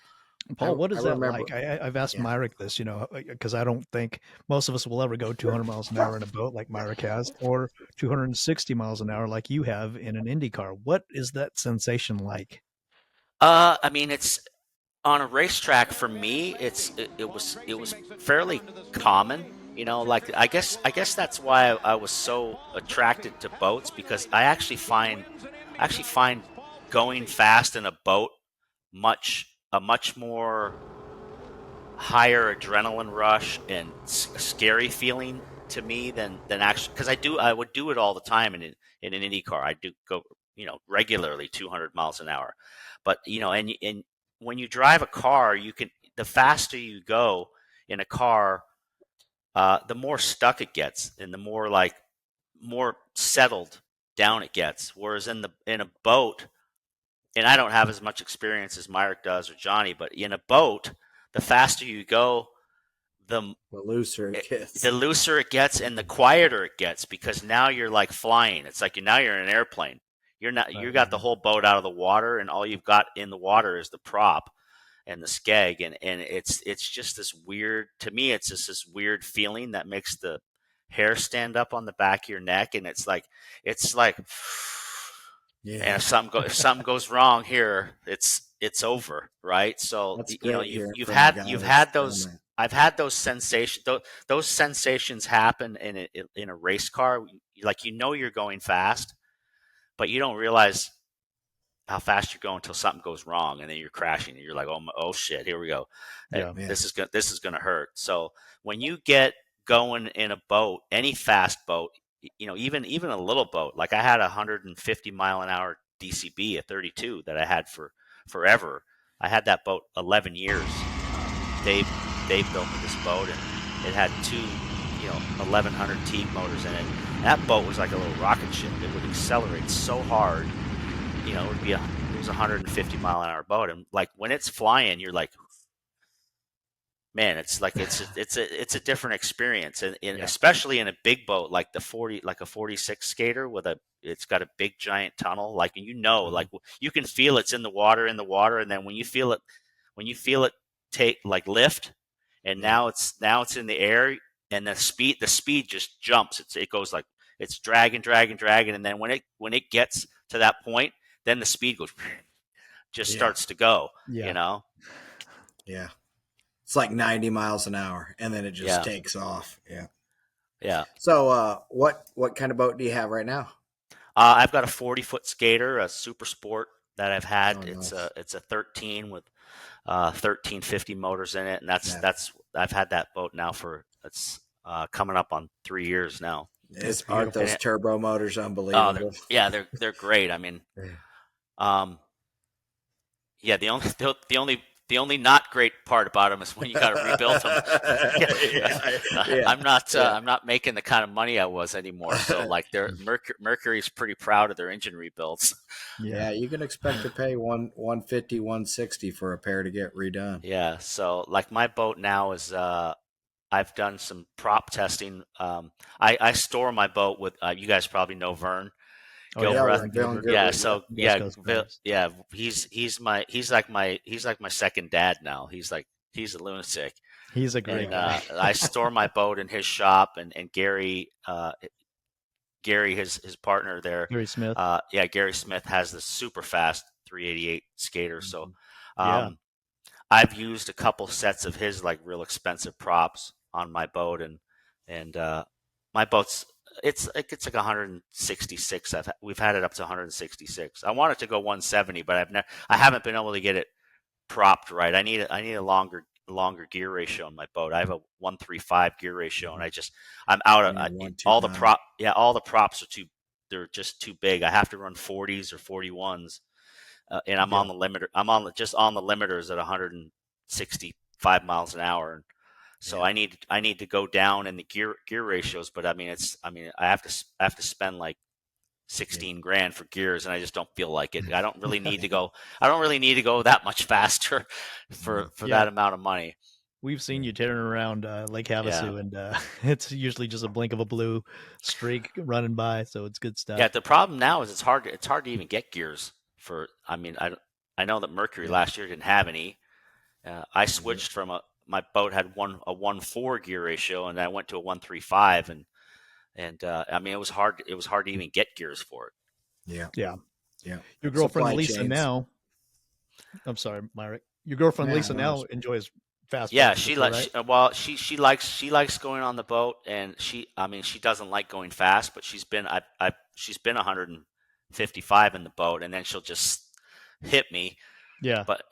Paul, what is I that remember. like? I've asked Myrick this, because I don't think most of us will ever go 200 miles an hour in a boat like Myrick has, or 260 miles an hour like you have in an Indy car. What is that sensation like? I mean, it's on a racetrack for me. It was fairly common. Like I guess that's why I was so attracted to boats because I actually find going fast in a boat a much more higher adrenaline rush and scary feeling to me than actually, because I would do it all the time in an Indy car. I do go regularly 200 miles an hour, but and when you drive a car, the faster you go in a car, the more stuck it gets and the more settled down it gets. Whereas in a boat, and I don't have as much experience as Myrick does or Johnny, but in a boat, the faster you go, the looser it gets. The looser it gets and the quieter it gets, because now you're like flying. It's like now you're in an airplane. You're not. You got the whole boat out of the water, and all you've got in the water is the prop and the skeg, and it's just this weird. To me, it's just this weird feeling that makes the hair stand up on the back of your neck, and it's like. Yeah. And if something goes wrong here, it's over, right? So That's you know great hearing you've from a had guy you've that's had done those. that. I've had those sensations. Those sensations happen in a race car. Like you're going fast, but you don't realize how fast you're going until something goes wrong, and then you're crashing, and you're like, oh shit, here we go. Yeah. This is gonna hurt. So when you get going in a boat, any fast boat, even a little boat, like I had a 150 mile an hour DCB at 32 that I had for forever. I had that boat 11 years. Dave built me this boat, and it had two 1100 Teague motors in it. And that boat was like a little rocket ship. It would accelerate so hard. It was a 150 mile an hour boat, and like when it's flying, you're like, man, it's like it's a different experience, and especially in a big boat like a 46 skater it's got a big giant tunnel, like like you can feel it's in the water, and then when you feel it take like lift, and now it's in the air, and the speed just jumps. It goes like it's dragging, and then when it gets to that point, then the speed goes starts to go. Yeah. Yeah. It's like 90 miles an hour, and then it just takes off. Yeah. Yeah. So what kind of boat do you have right now? I've got a 40-foot skater, a Super Sport that I've had. Nice. It's a 13 with 1350 motors in it, and that's I've had that boat now for coming up on 3 years now. Aren't those turbo motors unbelievable? They're great. I mean, the only not great part about them is when you got to rebuild them. I'm not making the kind of money I was anymore. So like Mercury's pretty proud of their engine rebuilds. Yeah, you can expect to pay 150, 160 for a pair to get redone. Yeah. So like my boat now is I've done some prop testing. I store my boat with you guys probably know Vern. He's like my second dad now. He's a lunatic. He's a great guy. I store my boat in his shop, and Gary, his partner there, Gary Smith. Gary Smith has the super fast 388 skater. So, I've used a couple sets of his like real expensive props on my boat, and my boat's. It's like 166. We've had it up to 166. I want it to go 170, but I haven't been able to get it propped right. I need a longer gear ratio on my boat. I have a 135 gear ratio, and I'm out of all the prop. Yeah, all the props they're just too big. I have to run 40s or 41s, and I'm on the limiter. I'm on the limiters at 165 miles an hour. So I need to go down in the gear ratios, but I I have to spend like 16 grand for gears, and I just don't feel like it. I don't really need to go that much faster for that amount of money. We've seen you tearing around Lake Havasu, and it's usually just a blink of a blue streak running by, so it's good stuff. Yeah, the problem now is it's hard to even get gears for. I know that Mercury last year didn't have any. I switched from my boat had a 1.4 gear ratio, and I went to a 1.35, and it was hard to even get gears for it. Yeah. Your girlfriend Lisa now. I'm sorry, Myrick. Your girlfriend Lisa now enjoys fast. Yeah, boats, she right? likes going on the boat, and she doesn't like going fast, but she's been 155 in the boat, and then she'll just hit me. Yeah, but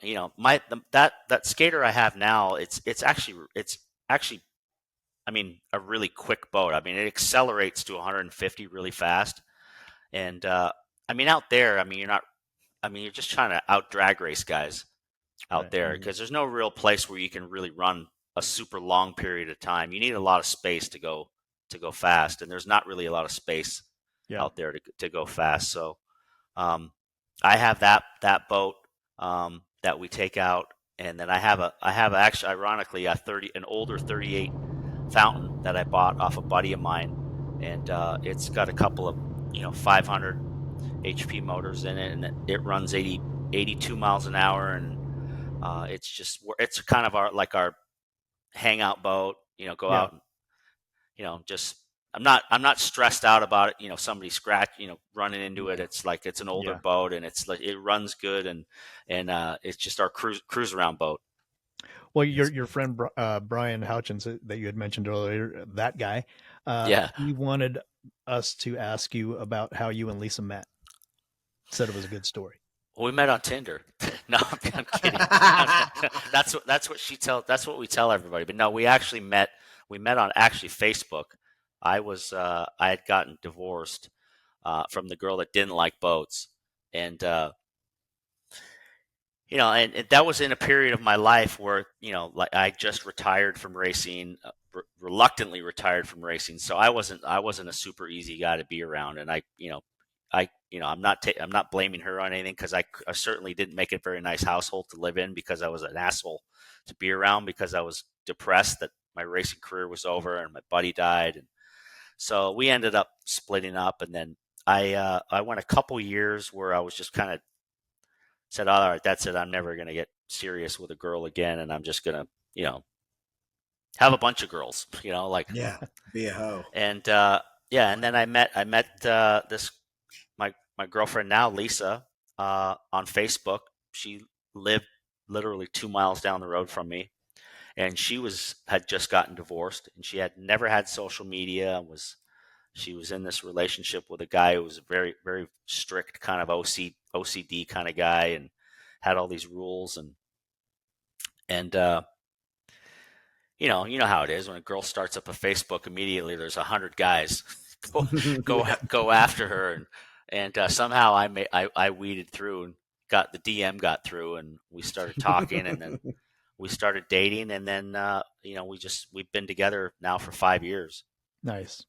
that skater I have now, it's actually a really quick boat. It accelerates to 150 really fast, and out there, you're just trying to out drag race guys out there, because there's no real place where you can really run a super long period of time. You need a lot of space to go fast, and there's not really a lot of space out there to go fast. So I have that boat that we take out and then I have actually ironically an older 38 fountain that I bought off a buddy of mine, and it's got a couple of 500 HP motors in it, and it runs 82 miles an hour, and it's kind of our hangout boat. Go Yeah. out and just I'm not stressed out about it. Somebody running into it. It's like it's an older Yeah. boat, and it's like it runs good, and it's just our cruise around boat. Well, your friend Brian Houchins that you had mentioned earlier, that guy, Yeah. he wanted us to ask you about how you and Lisa met. Said it was a good story. Well, we met on Tinder. No, I'm kidding. That's what we tell everybody. But no, we actually met. We met on actually Facebook. I had gotten divorced from the girl that didn't like boats, and and that was in a period of my life where like I just retired from racing, reluctantly retired from racing. So I wasn't a super easy guy to be around, and I'm not blaming her on anything, because I certainly didn't make a very nice household to live in, because I was an asshole to be around, because I was depressed that my racing career was over and my buddy died, and so we ended up splitting up. And then I went a couple years where I was just kind of said, all right, that's it. I'm never going to get serious with a girl again, and I'm just going to have a bunch of girls, like Yeah, be a hoe. and and then I met this my girlfriend now, Lisa, on Facebook. She lived literally 2 miles down the road from me, and had just gotten divorced, and she had never had social media. She was in this relationship with a guy who was a very, very strict kind of OCD kind of guy, and had all these rules, and you know how it is when a girl starts up a Facebook. Immediately, there's 100 guys go after her, and somehow I weeded through and got the DM got through, and we started talking, and then we started dating, and then we've been together now for 5 years. Nice.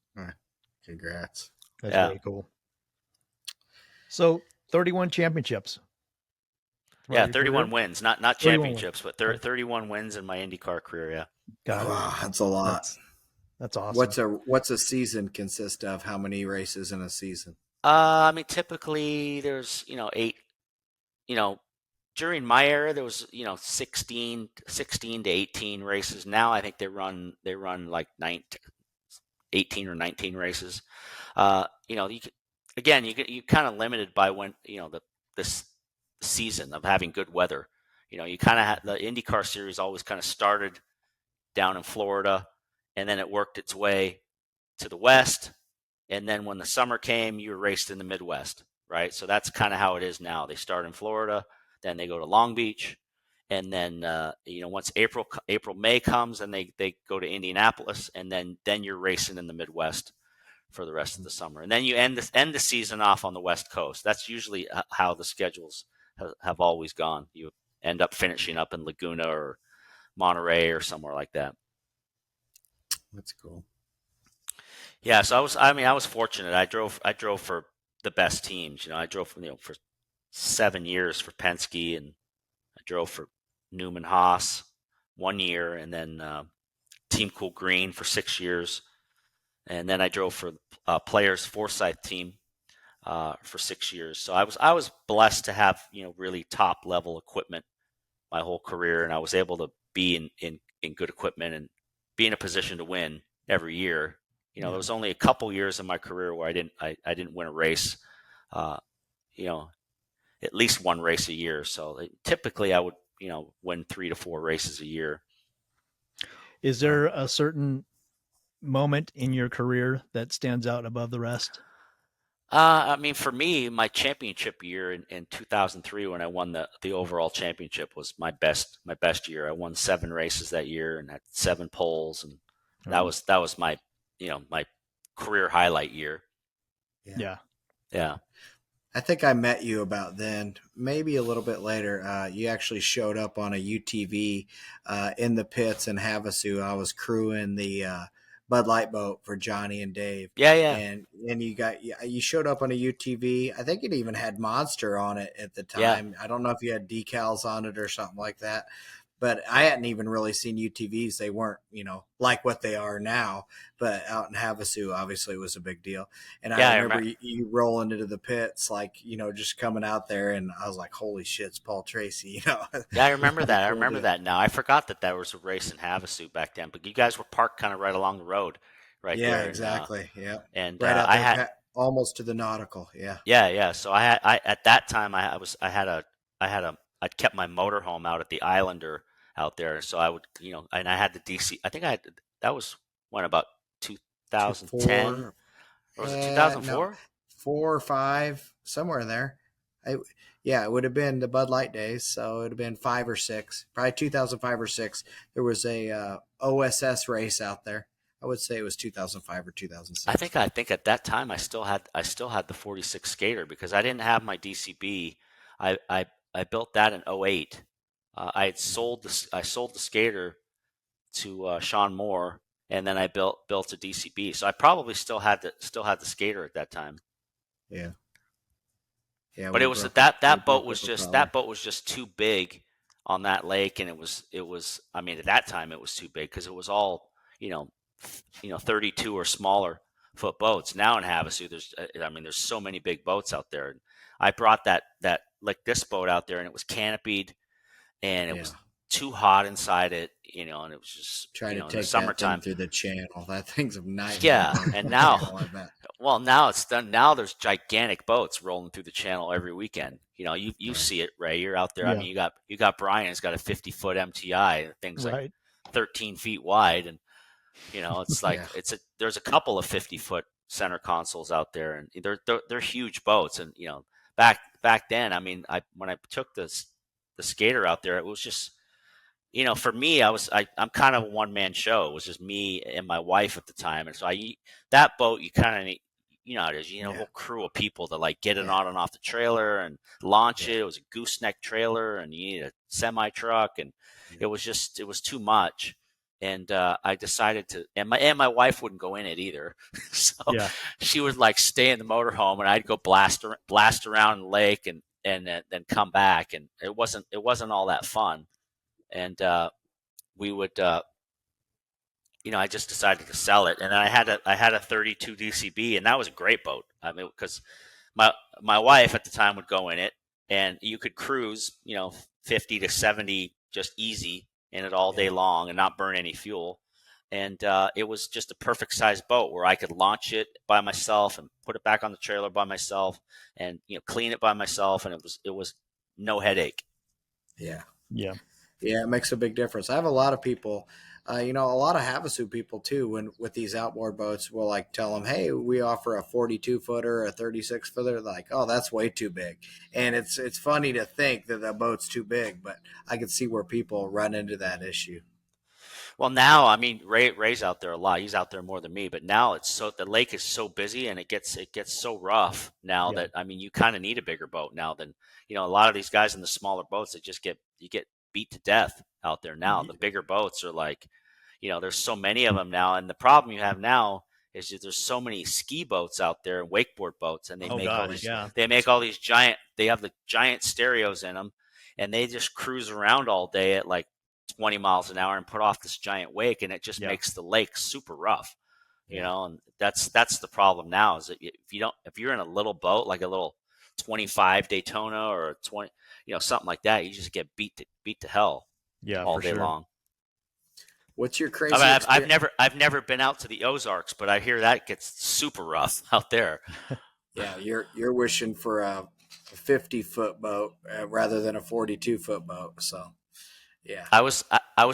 Congrats. That's Yeah. really cool. So 31 championships. Yeah, Your 31 career? wins, not 31 championships, but 31 wins in my IndyCar career. Yeah. Got it. Wow, that's a lot. That's awesome. What's a season consist of? How many races in a season? I mean, typically there's 8. During my era there was 16 to 18 races. Now I think they run like 18 or 19 races. You kind of limited by when this season of having good weather. You kind of the IndyCar Series always kind of started down in Florida, and then it worked its way to the west, and then when the summer came, you raced in the Midwest, right? So that's kind of how it is now. They start in Florida, then they go to Long Beach, and then once May comes, and they go to Indianapolis, and then you're racing in the Midwest for the rest of the summer, and then you end the season off on the West Coast. That's usually how the schedules have always gone. You end up finishing up in Laguna or Monterey or somewhere like that. That's cool. Yeah, so I was fortunate. I drove for the best teams. I drove for 7 years for Penske, and I drove for Newman Haas 1 year, and then Team Kool Green for 6 years, and then I drove for Players Forsythe team for 6 years. So I was blessed to have really top level equipment my whole career, and I was able to be in good equipment and be in a position to win every year. There was only a couple years in my career where I didn't win a race. At least one race a year. So typically I would win 3 to 4 races a year. Is there a certain moment in your career that stands out above the rest? I mean, for me, my championship year in 2003, when I won the overall championship, was my best year. I won 7 races that year and had 7 poles, and that was my my career highlight year. Yeah. I think I met you about then, maybe a little bit later. You actually showed up on a UTV in the pits in Havasu. I was crewing the Bud Light boat for Johnny and Dave. Yeah. And you showed up on a UTV. I think it even had Monster on it at the time. Yeah. I don't know if you had decals on it or something like that, but I hadn't even really seen UTVs. They weren't, like what they are now, but out in Havasu, obviously it was a big deal. And Yeah, I remember you rolling into the pits, like, just coming out there, and I was like, holy shit, it's Paul Tracy, Yeah, I remember that. I Cool remember deal. that now. I forgot that there was a race in Havasu back then, but you guys were parked kind of right along the road right Yeah, there. exactly. Yeah. And Right out I there, had, almost to the nautical. Yeah. yeah. So at that time, I'd kept my motorhome out at the Islander out there. So I would, and I had the DC, I think that was when about 2010, 4, or was it no, 2004? 4 or 5, somewhere in there. Yeah, it would have been the Bud Light days, so it would have been 5 or 6, probably 2005 or 6. There was a OSS race out there. I would say it was 2005 or 2006. I think at that time I still had the 46 skater because I didn't have my DCB. I built that in '08. I had sold the skater to Sean Moore, and then I built a DCB. So I probably still had the skater at that time. Yeah. Yeah, But we it was broke that boat up was a just problem. too big on that lake, and it was I mean at that time it was too big because it was all 32 or smaller foot boats. Now in Havasu, there's so many big boats out there. I brought that like this boat out there, and it was canopied, and it Yeah. was too hot inside it, and it was just Try to in the take that thing summertime. through the channel. That thing's a nightmare Yeah, going and through the now, channel, I bet. well, now it's done. Now there's gigantic boats rolling through the channel every weekend. You Yeah. see it, Ray. You're out there. I Yeah. mean, you got Brian. He's got a 50-foot MTI. The thing's like Right. 13 feet wide, and it's like Yeah. there's a couple of 50-foot center consoles out there, and they're huge boats. And back then, I mean, when I took the skater out there, it was just for me, I'm kind of a one man show. It was just me and my wife at the time, and so that boat you kind of need. You know how it is. A Yeah. whole crew of people to like get it Yeah. on and off the trailer and launch Yeah. it. It was a gooseneck trailer, and you need a semi truck, and Yeah. it was too much. And I decided to, and my wife wouldn't go in it either, so Yeah. she would like stay in the motorhome, and I'd go blast around the lake and then come back, and it wasn't all that fun. And we would I just decided to sell it, and I had a 32 DCB, and that was a great boat. I mean, because my wife at the time would go in it, and you could cruise 50 to 70 just easy in it all day Yeah. long and not burn any fuel. And it was just a perfect size boat where I could launch it by myself and put it back on the trailer by myself, and clean it by myself, and it was no headache. Yeah. Yeah. Yeah, it makes a big difference. I have a lot of people, a lot of Havasu people too, when with these outboard boats, will like tell them, hey, we offer a 42 footer, a 36 footer. Like, oh, that's way too big. And it's funny to think that the boat's too big, but I can see where people run into that issue. Well, now, I mean, Ray's out there a lot. He's out there more than me, but now the lake is so busy, and it gets so rough now Yeah. that, I mean, you kind of need a bigger boat now than, a lot of these guys in the smaller boats that you get beat to death out there now. The bigger boats are like, there's so many of them now. And the problem you have now is that there's so many ski boats out there and wakeboard boats, and they Oh make all God. these, Yeah. they have the giant stereos in them, and they just cruise around all day at like 20 miles an hour and put off this giant wake, and it just Yeah. makes the lake super rough, Yeah. and that's the problem now is that if you're in a little boat, like a little 25 Daytona or a 20, something like that, you just get beat to hell Yeah. all For day sure. long. What's your I crazy mean, experience? I've never been out to the Ozarks, but I hear that gets super rough out there. Yeah, you're wishing for a 50-foot boat rather than a 42-foot boat. So, yeah. I was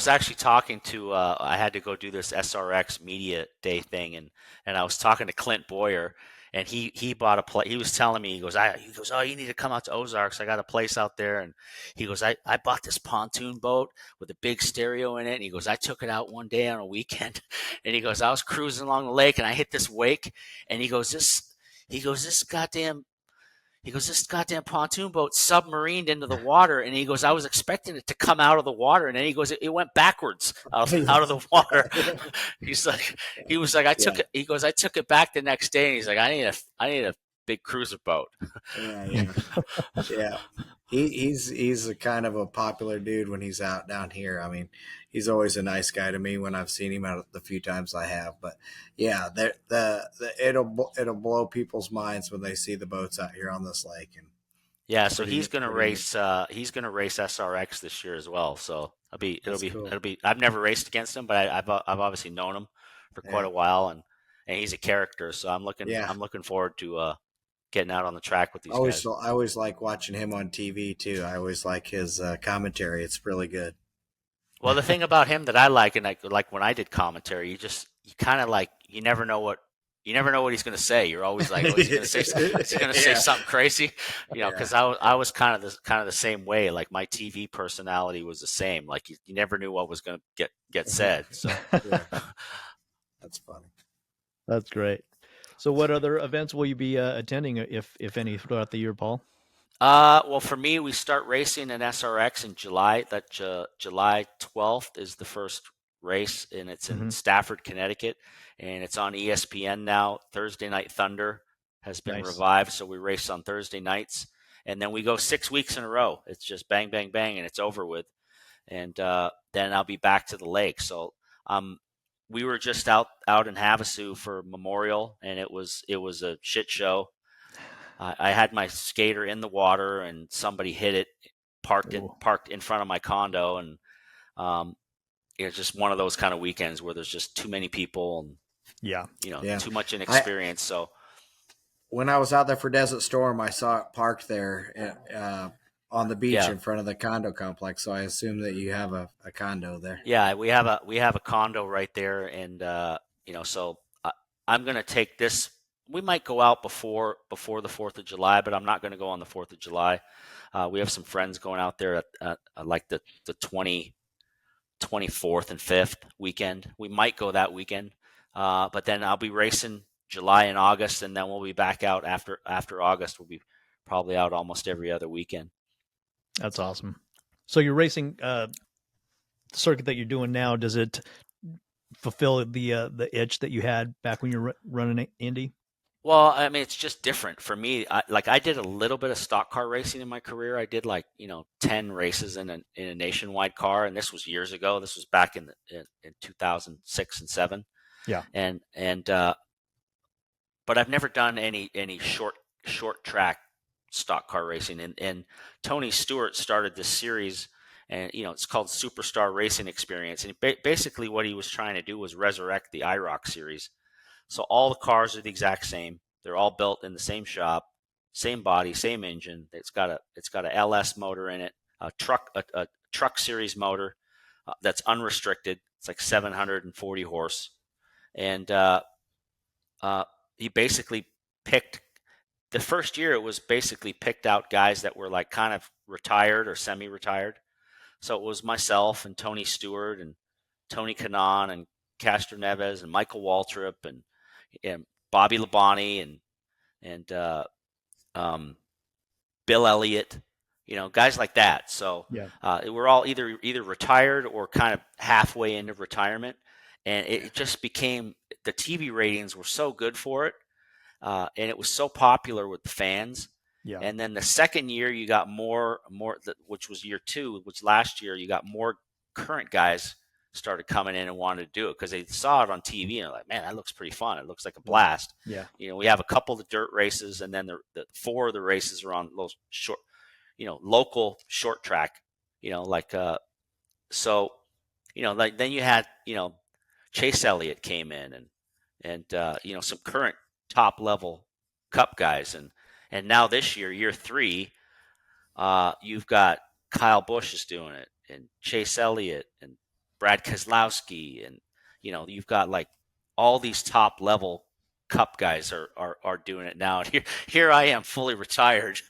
actually talking to I had to go do this SRX Media Day thing, and I was talking to Clint Boyer, and he bought a place. He was telling me, he goes, oh, you need to come out to Ozarks. I got a place out there, and he goes, I bought this pontoon boat with a big stereo in it, and he goes, I took it out one day on a weekend, and he goes, I was cruising along the lake, and I hit this wake, and he goes, this goddamn pontoon boat submarined into the water, and he goes, I was expecting it to come out of the water, and then he goes, it went backwards out of the water. He was like, I took it. He goes, I took it back the next day, and he's like, I need a big cruiser boat. Yeah. Yeah. He's a kind of a popular dude when he's out down here. I mean, he's always a nice guy to me when I've seen him out the few times I have. But yeah, it'll blow people's minds when they see the boats out here on this lake. And Yeah, it's so pretty he's gonna pretty neat. race. He's gonna race SRX this year as well. So That's cool. it'll be. I've never raced against him, but I've obviously known him for quite Yeah, a while, and he's a character. So yeah. I'm looking forward to getting out on the track with these Always guys. I always like watching him on TV too. I always like his commentary. It's really good. Well, the thing about him that I like, and like when I did commentary, you kind of like you never know what he's going to say. You're always like, oh, is he going to say Yeah, something crazy? You know, yeah, because I was kind of the same way. Like my TV personality was the same. Like you never knew what was going to get said. So. yeah. That's funny. That's great. So, what other events will you be attending, if any, throughout the year, Paul? Well, for me, we start racing in SRX in July. That July 12th is the first race, and it's in Mm-hmm. Stafford, Connecticut, and it's on ESPN now. Thursday Night Thunder has been Nice. revived, so we race on Thursday nights, and then we go 6 weeks in a row. It's just bang, bang, bang, and it's over with. And then I'll be back to the lake. So we were just out in Havasu for Memorial, and it was a shit show. I had my skater in the water, and somebody hit it, parked in front of my condo, and it's just one of those kind of weekends where there's just too many people and Yeah. Yeah. too much inexperience. So When I was out there for Desert Storm, I saw it parked there on the beach yeah, in front of the condo complex. So I assume that you have a condo there. yeah, we have a condo right there, and so I'm gonna take this. We might go out before the 4th of July, but I'm not going to go on the 4th of July. We have some friends going out there at like the 24th and 5th weekend. We might go that weekend, but then I'll be racing July and August, and then we'll be back out after August. We'll be probably out almost every other weekend. That's awesome. So you're racing the circuit that you're doing now. Does it fulfill the itch that you had back when you were running Indy? Well, I mean, it's just different for me. I did a little bit of stock car racing in my career. I did 10 races in a nationwide car, and this was years ago. This was back in 2006 and 7. Yeah. And but I've never done any short track stock car racing. And Tony Stewart started this series, and it's called Superstar Racing Experience. And basically, what he was trying to do was resurrect the IROC series. So all the cars are the exact same. They're all built in the same shop, same body, same engine. It's got a LS motor in it, a truck series motor that's unrestricted. It's like 740 horse, and he basically picked the first year. It was basically picked out guys that were like kind of retired or semi-retired. So it was myself and Tony Stewart and Tony Kanaan and Castro Neves and Michael Waltrip and Bobby Labonte and Bill Elliott, guys like that. So Yeah. we're all either retired or kind of halfway into retirement, and it just became the TV ratings were so good for it, and it was so popular with the fans. Yeah. And then the second year you got more, which was year 2, which last year you got more current guys started coming in and wanted to do it because they saw it on TV and they're like, man, that looks pretty fun. It looks like a blast. Yeah. We have a couple of the dirt races, and then the 4 of the races are on those short, local short track, so, then you had, Chase Elliott came in and some current top level cup guys. And now this year 3, you've got Kyle Busch is doing it, and Chase Elliott and Brad Keselowski, and you've got like all these top level cup guys are doing it now. And here I am fully retired,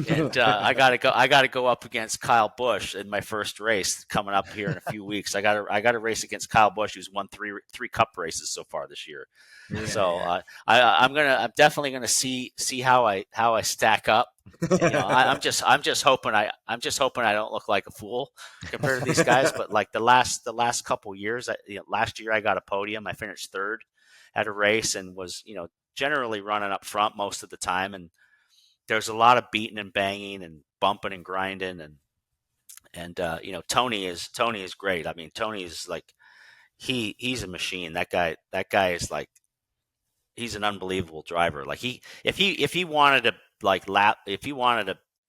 and I gotta go up against Kyle Busch in my first race coming up here in a few weeks. I gotta race against Kyle Busch, who's won three cup races so far this year. Yeah, So yeah. I'm definitely gonna see how I stack up. I'm just hoping I don't look like a fool compared to these guys. But like the last couple years, last year I got a podium. I finished 3rd at a race and was generally running up front most of the time. And there's a lot of beating and banging, and bumping and grinding, and Tony is great. I mean, Tony is like he's a machine. That guy is like, he's an unbelievable driver. Like if he wanted to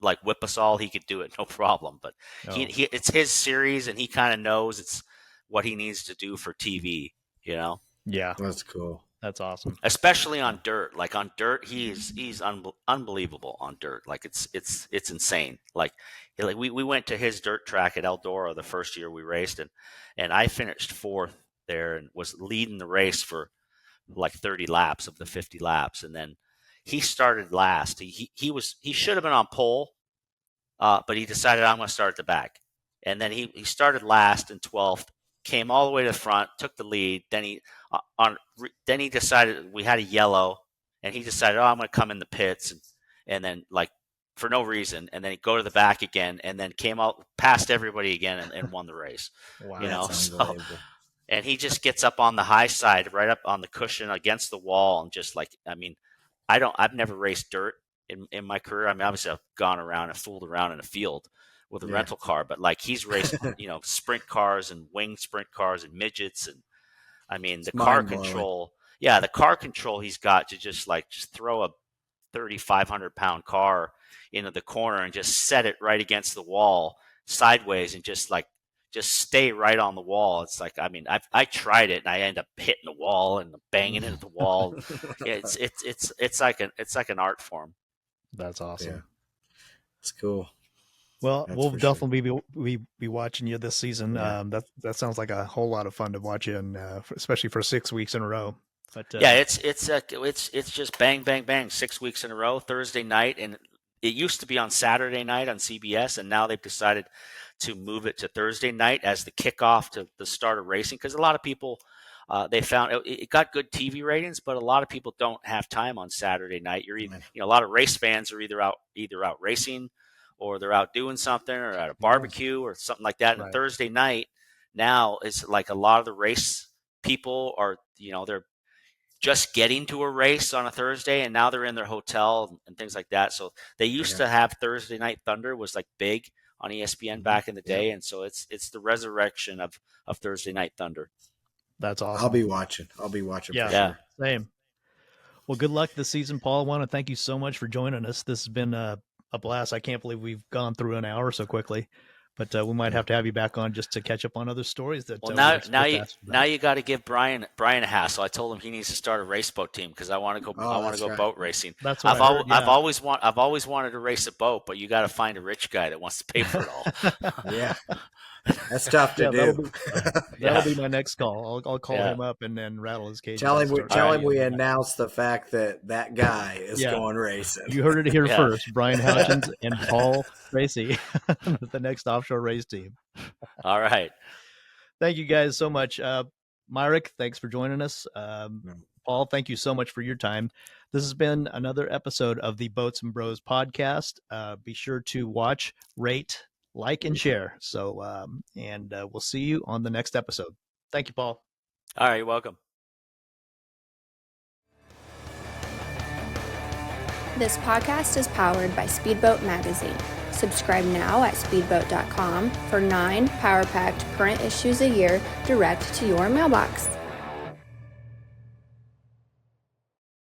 like whip us all, he could do it, no problem. But he it's his series, and he kind of knows it's what he needs to do for TV. Yeah, That's cool. That's awesome. Especially on dirt. Like on dirt, he's unbelievable on dirt. Like it's insane. Like we went to his dirt track at Eldora the first year we raced, and I finished 4th there and was leading the race for like 30 laps of the 50 laps, and then he started last. He should have been on pole, but he decided, I'm going to start at the back, and then he started last in 12th, came all the way to the front, took the lead. Then he decided we had a yellow, and he decided, I'm going to come in the pits, and then like for no reason, and then he'd go to the back again, and then came out past everybody again and won the race. Wow, that's unbelievable. And he just gets up on the high side, right up on the cushion against the wall, and just like, I mean, I've never raced dirt in my career. I mean, obviously I've gone around and fooled around in a field with a rental car, but like he's raced, sprint cars and winged sprint cars and midgets, and I mean the car control. Yeah, the car control he's got to just throw a 3,500 pound car into the corner and just set it right against the wall sideways and just stay right on the wall. It's like, I mean, I tried it and I end up hitting the wall and banging into the wall. It's like an art form. That's awesome. Yeah. It's cool. Well, That's we'll for definitely be watching you this season. Yeah. That sounds like a whole lot of fun to watch you, and especially for 6 weeks in a row. But yeah, it's just bang bang bang 6 weeks in a row, Thursday night, and it used to be on Saturday night on CBS, and now they've decided to move it to Thursday night as the kickoff to the start of racing, because a lot of people they found it got good TV ratings, but a lot of people don't have time on Saturday night. You're even, a lot of race fans are either out racing, or they're out doing something, or at a barbecue or something like that. Right. And Thursday night now is like a lot of the race people are, they're just getting to a race on a Thursday, and now they're in their hotel and things like that. So they used to have Thursday Night Thunder was like big on ESPN back in the day, and so it's the resurrection of Thursday Night Thunder. That's awesome. I'll be watching. Yeah, for sure. Same. Well, good luck this season, Paul. I want to thank you so much for joining us. This has been a blast. I can't believe we've gone through an hour so quickly, but we might have to have you back on just to catch up on other stories. That now you got to give Brian a hassle. I told him he needs to start a race boat team, because I want to go boat racing. That's what I've always wanted to race a boat, but you got to find a rich guy that wants to pay for it all. Yeah. That's tough to do. That'll be my next call. I'll call him up and then rattle his cage. Tell him we announced the fact that guy is going racing. You heard it here first. Brian Houchins and Paul Tracy, the next offshore race team. All right. Thank you guys so much. Myrick, thanks for joining us. Paul, thank you so much for your time. This has been another episode of the Boats and Bros podcast. Be sure to watch, rate, like, and share. So, and we'll see you on the next episode. Thank you, Paul. All right. You're welcome. This podcast is powered by Speedboat Magazine. Subscribe now at speedboat.com for 9 power-packed current issues a year direct to your mailbox.